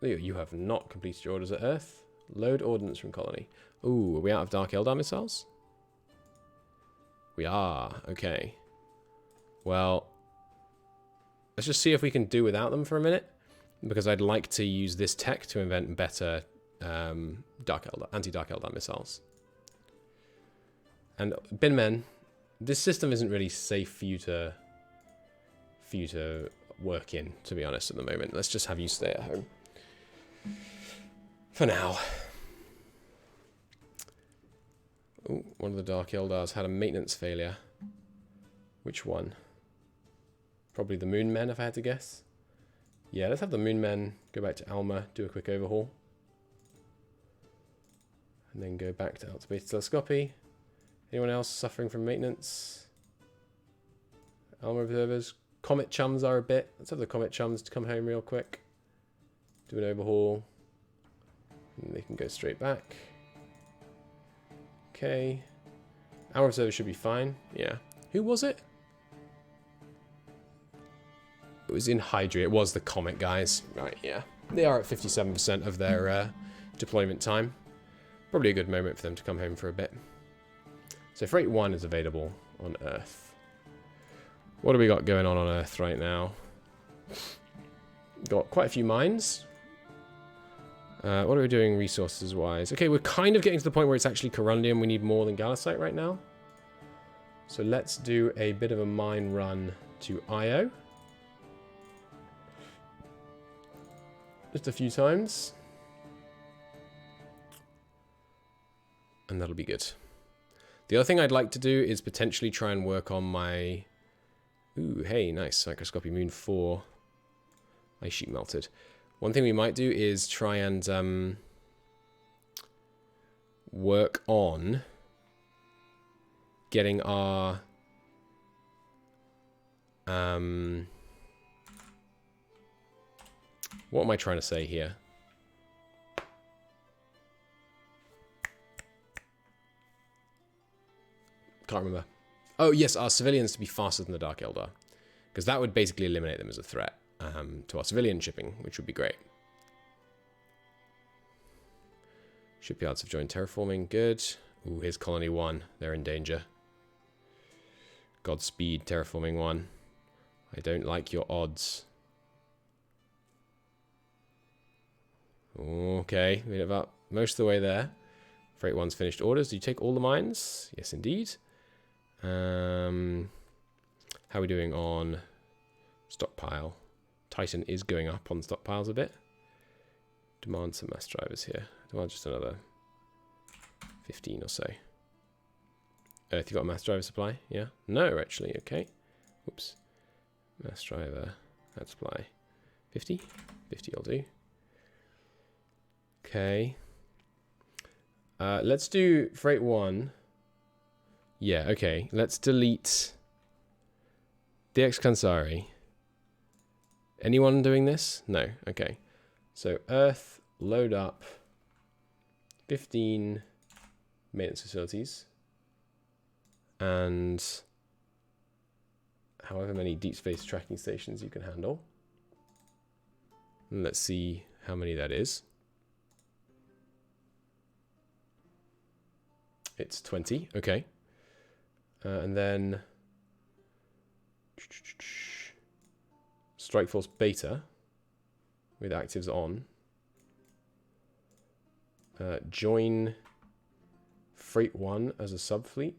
You have not completed your orders at Earth. Load ordnance from colony. Ooh, are we out of Dark Eldar missiles? We are, okay. Well, let's just see if we can do without them for a minute, because I'd like to use this tech to invent better anti-Dark Eldar missiles. And Binmen, this system isn't really safe for you to work in, to be honest, at the moment. Let's just have you stay at home. For now. Ooh, one of the Dark Eldars had a maintenance failure. Which one? Probably the Moon Men, if I had to guess. Yeah, let's have the Moon Men go back to Alma, do a quick overhaul. And then go back to Outer Space Telescopy. Anyone else suffering from maintenance? Alma observers. Comet Chums are a bit. Let's have the Comet Chums to come home real quick. Do an overhaul. And they can go straight back. Okay. Our observers should be fine. Yeah. Who was it? It was in Hydra. It was the Comet guys. Right, yeah. They are at 57% of their deployment time. Probably a good moment for them to come home for a bit. So Freight 1 is available on Earth. What do we got going on Earth right now? Got quite a few mines. What are we doing resources-wise? Okay, we're kind of getting to the point where it's actually corundium. We need more than Gallicite right now. So let's do a bit of a mine run to Io. Just a few times. And that'll be good. The other thing I'd like to do is potentially try and work on my... Ooh, hey, nice. Microscopy Moon 4. Ice sheet melted. One thing we might do is try and work on getting our... what am I trying to say here? Can't remember. Oh, yes, our civilians to be faster than the Dark Eldar. Because that would basically eliminate them as a threat to our civilian shipping, which would be great. Shipyards have joined Terraforming. Good. Ooh, here's Colony 1. They're in danger. Godspeed, Terraforming 1. I don't like your odds. Okay, made it about most of the way there. Freight 1's finished orders. Do you take all the mines? Yes, indeed. How are we doing on stockpile? Titan is going up on stockpiles a bit. Demand some mass drivers here. Demand just another 15 or so. Earth, you got a mass driver supply? Yeah? No, actually. Okay. Oops. Mass driver. Add supply. 50? 50 will do. Okay. Let's do freight 1. Yeah, okay. Let's delete DX Kansari. Anyone doing this? No. Okay. So Earth, load up 15 maintenance facilities. And however many deep space tracking stations you can handle. And let's see how many that is. It's 20, okay. And then Strike Force Beta with actives on. Join Freight 1 as a subfleet.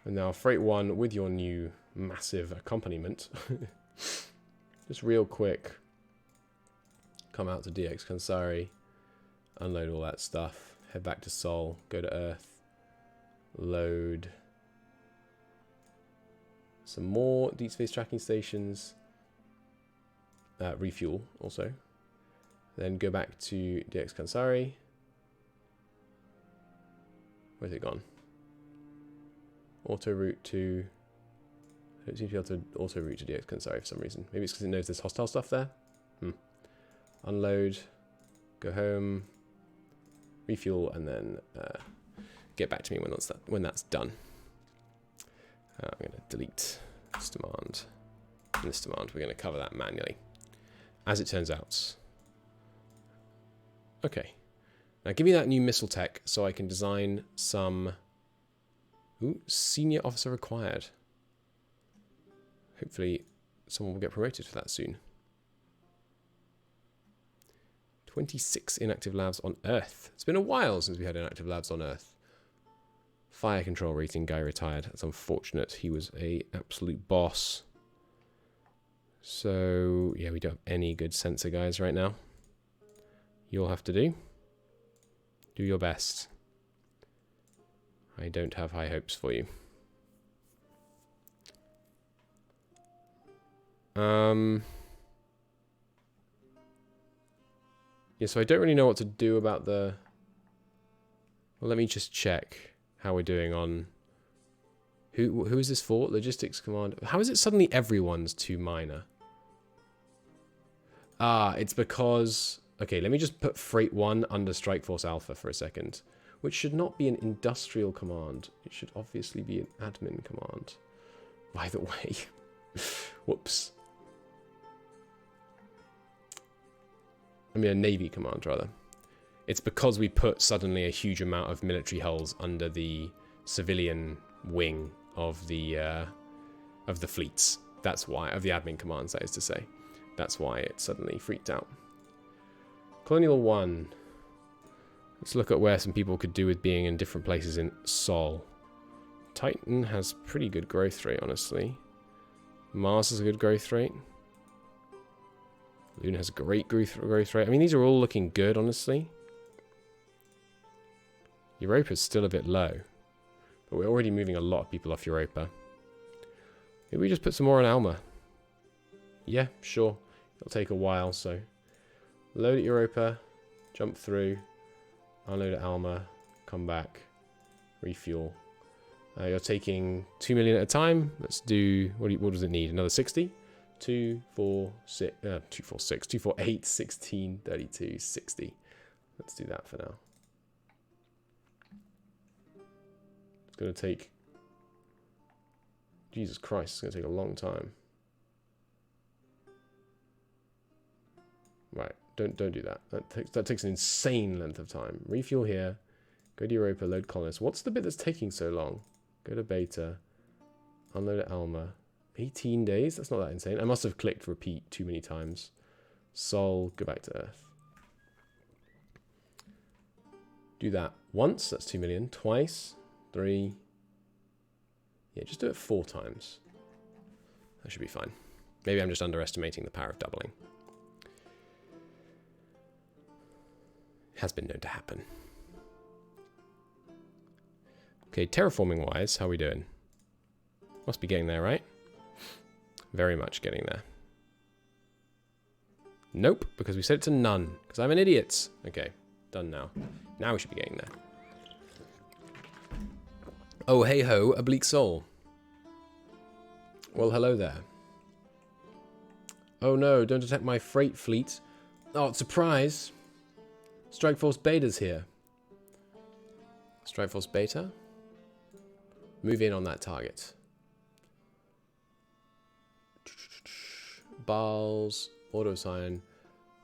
And now Freight 1 with your new massive accompaniment. Just real quick. Come out to DX Kansari. Unload all that stuff. Head back to Sol. Go to Earth. Load some more deep space tracking stations. Refuel also. Then go back to DX Kansari. Where's it gone? Auto route to... I don't seem to be able to auto route to DX Kansari for some reason. Maybe it's because it knows there's hostile stuff there. Unload. Go home. Refuel, and then get back to me when that's done. I'm going to delete this demand and this demand. We're going to cover that manually, as it turns out. Okay. Now give me that new missile tech so I can design some... Ooh, senior officer required. Hopefully someone will get promoted for that soon. 26 inactive labs on Earth. It's been a while since we had inactive labs on Earth. Fire control rating guy retired. That's unfortunate. He was a absolute boss. So, yeah, we don't have any good sensor guys right now. You'll have to do. Do your best. I don't have high hopes for you. Yeah, so I don't really know what to do about the... Well, let me just check how we're doing on... Who is this for? Logistics Command. How is it suddenly everyone's 2 minor? Ah, it's because... Okay, let me just put Freight 1 under Strike Force Alpha for a second. Which should not be an industrial command. It should obviously be an admin command. By the way. Whoops. I mean, a Navy command, rather. It's because we put suddenly a huge amount of military hulls under the civilian wing of the fleets. That's why, of the admin commands, that is to say. That's why it suddenly freaked out. Colonial 1. Let's look at where some people could do with being in different places in Sol. Titan has pretty good growth rate, honestly. Mars has a good growth rate. Luna has a great growth rate. I mean, these are all looking good, honestly. Europa's still a bit low. But we're already moving a lot of people off Europa. Maybe we just put some more on Alma. Yeah, sure. It'll take a while, so... Load at Europa. Jump through. Unload at Alma. Come back. Refuel. You're taking 2 million at a time. Let's do... What does it need? Another 60? 2, 4, 6, 2, 4, 6, 2, 4, 8, 16, 32, 60. Let's do that for now. It's going to take... Jesus Christ, it's going to take a long time. Right, don't do that. That takes an insane length of time. Refuel here. Go to Europa, load colonists. What's the bit that's taking so long? Go to Beta. Unload at Alma. 18 days? That's not that insane. I must have clicked repeat too many times. Sol, go back to Earth. Do that once, that's 2 million. Twice, 3. Yeah, just do it 4 times. That should be fine. Maybe I'm just underestimating the power of doubling. Has been known to happen. Okay, terraforming wise, how are we doing? Must be getting there, right? Very much getting there. Nope, because we set it to none. Because I'm an idiot. Okay, done now. Now we should be getting there. Oh, hey ho, a bleak soul. Well, hello there. Oh no, don't attack my freight fleet. Oh, surprise. Strike Force Beta's here. Strike Force Beta. Move in on that target. Bals, auto-assign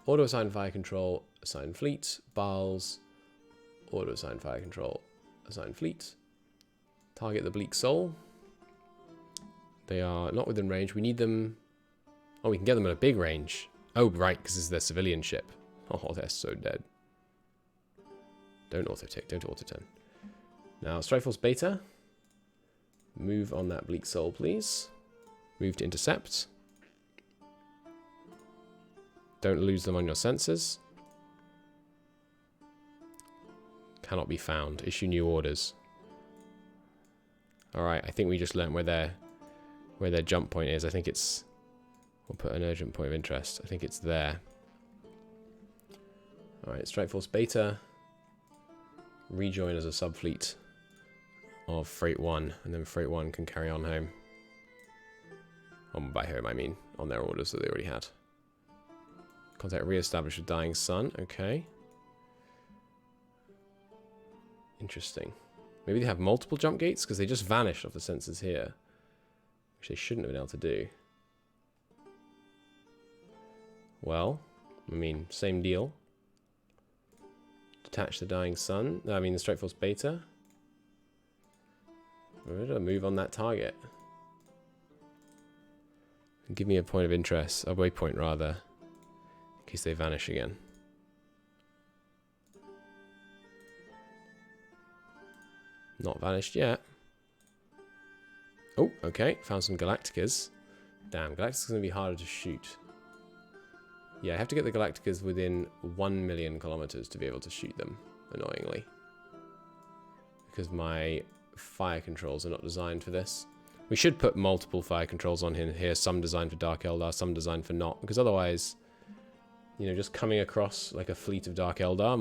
fire control, assign fleet. Bals, auto-assign fire control, assign fleet. Target the Bleak Soul. They are not within range. We need them. Oh, we can get them at a big range. Oh, right, because this is their civilian ship. Oh, they're so dead. Don't auto-tick, don't auto-turn. Now, Strike Force Beta. Move on that Bleak Soul, please. Move to intercept. Don't lose them on your sensors. Cannot be found. Issue new orders. Alright, I think we just learnt where their jump point is. I think it's... We'll put an urgent point of interest. I think it's there. Alright, Strike Force Beta. Rejoin as a subfleet of Freight 1, and then Freight 1 can carry on home. By home, I mean on their orders that they already had. Contact re-establish with Dying Sun. Okay. Interesting. Maybe they have multiple jump gates because they just vanished off the sensors here, which they shouldn't have been able to do. Well, I mean, same deal. Detach the Dying Sun. I mean, the Strike Force Beta. We're going to move on that target. Give me a point of interest, a waypoint rather, in case they vanish again. Not vanished yet. Oh, okay, found some Galacticas. Damn, Galacticas going to be harder to shoot. Yeah, I have to get the Galacticas within 1 million kilometers to be able to shoot them, annoyingly. Because my fire controls are not designed for this. We should put multiple fire controls on here, some designed for Dark Eldar, some designed for not, because otherwise, you know, just coming across like a fleet of Dark Eldar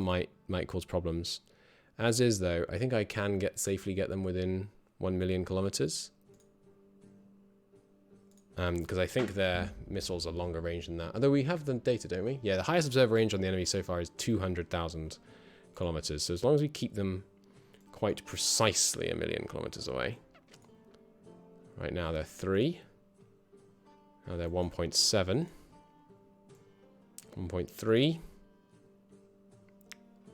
might cause problems. As is, though, I think I can safely get them within 1 million kilometers. Because I think their missiles are longer range than that. Although we have the data, don't we? Yeah, the highest observed range on the enemy so far is 200,000 kilometers. So as long as we keep them quite precisely 1 million kilometers away. Right now they're 3. Now they're 1.7. 1.3.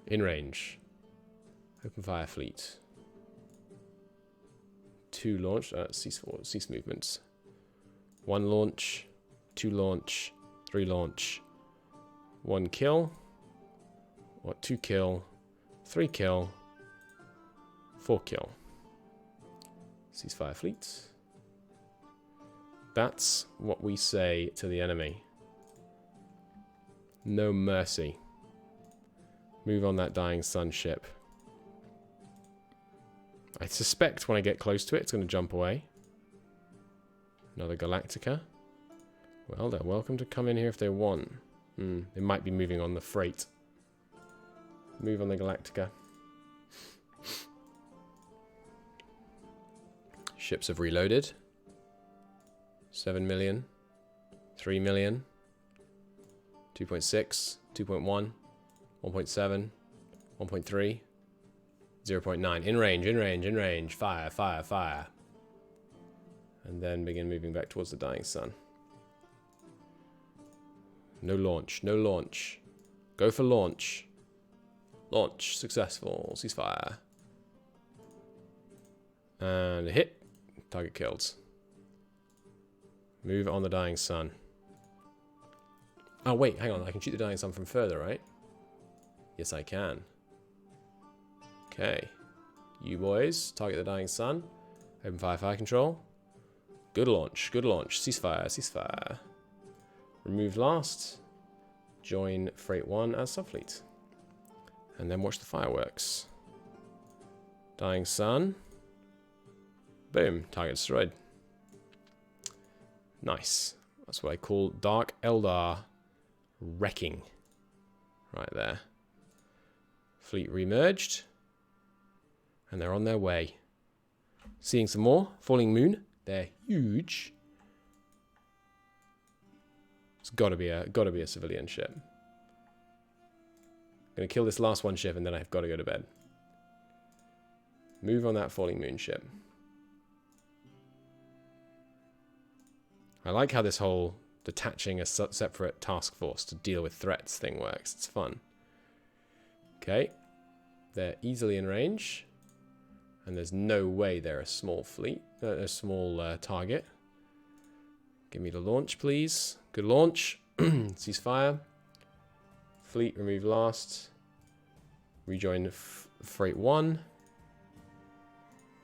In range. Open fire fleet. 2 launch. Cease movements. 1 launch. 2 launch. 3 launch. 1 kill. 2 kill. 3 kill. 4 kill. Ceasefire fleet. That's what we say to the enemy. No mercy. Move on that Dying Sun ship. I suspect when I get close to it, it's going to jump away. Another Galactica. Well, they're welcome to come in here if they want. They might be moving on the freight. Move on the Galactica. Ships have reloaded. 7 million. 3 million. 2.6. 2.1. 1.7. 1.3. 0.9. In range, in range, in range. Fire, fire, fire. And then begin moving back towards the Dying Sun. No launch, no launch. Go for launch. Launch. Successful. Ceasefire. And a hit. Target killed. Move on the Dying Sun. Oh, wait, hang on. I can shoot the Dying Sun from further, right? Yes, I can. Okay. You boys, target the Dying Sun. Open fire control. Good launch, good launch. Ceasefire, ceasefire. Remove last. Join Freight 1 as subfleet. And then watch the fireworks. Dying Sun. Boom, target destroyed. Nice. That's what I call Dark Eldar wrecking. Right there. Fleet remerged. And they're on their way. Seeing some more. Falling Moon. They're huge. It's gotta be a civilian ship. I'm gonna kill this last one ship and then I've got to go to bed. Move on that Falling Moon ship. I like how this whole detaching a separate task force to deal with threats thing works. It's fun. Okay. They're easily in range. And there's no way they're a small fleet. A small target. Give me the launch, please. Good launch. Ceasefire. Fleet remove last. Rejoin Freight 1.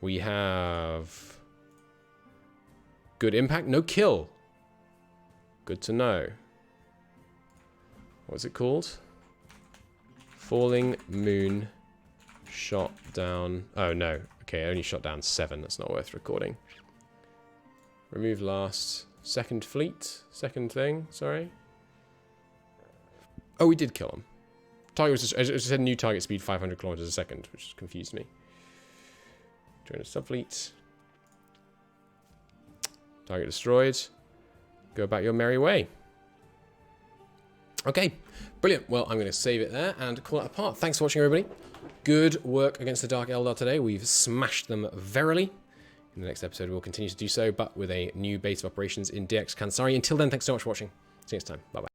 We have good impact. No kill. Good to know. What's it called? Falling Moon shot down. Oh no. Okay, only shot down 7. That's not worth recording. Remove last. Second fleet. Second thing. Sorry. Oh, we did kill him. Target was just, it said new target speed 500 kilometers a second, which confused me. Join a subfleet. Target destroyed. Go about your merry way. Okay, brilliant. Well, I'm going to save it there and call it a part. Thanks for watching, everybody. Good work against the Dark Eldar today. We've smashed them verily. In the next episode, we'll continue to do so, but with a new base of operations in DX Kansari. Until then, thanks so much for watching. See you next time. Bye-bye.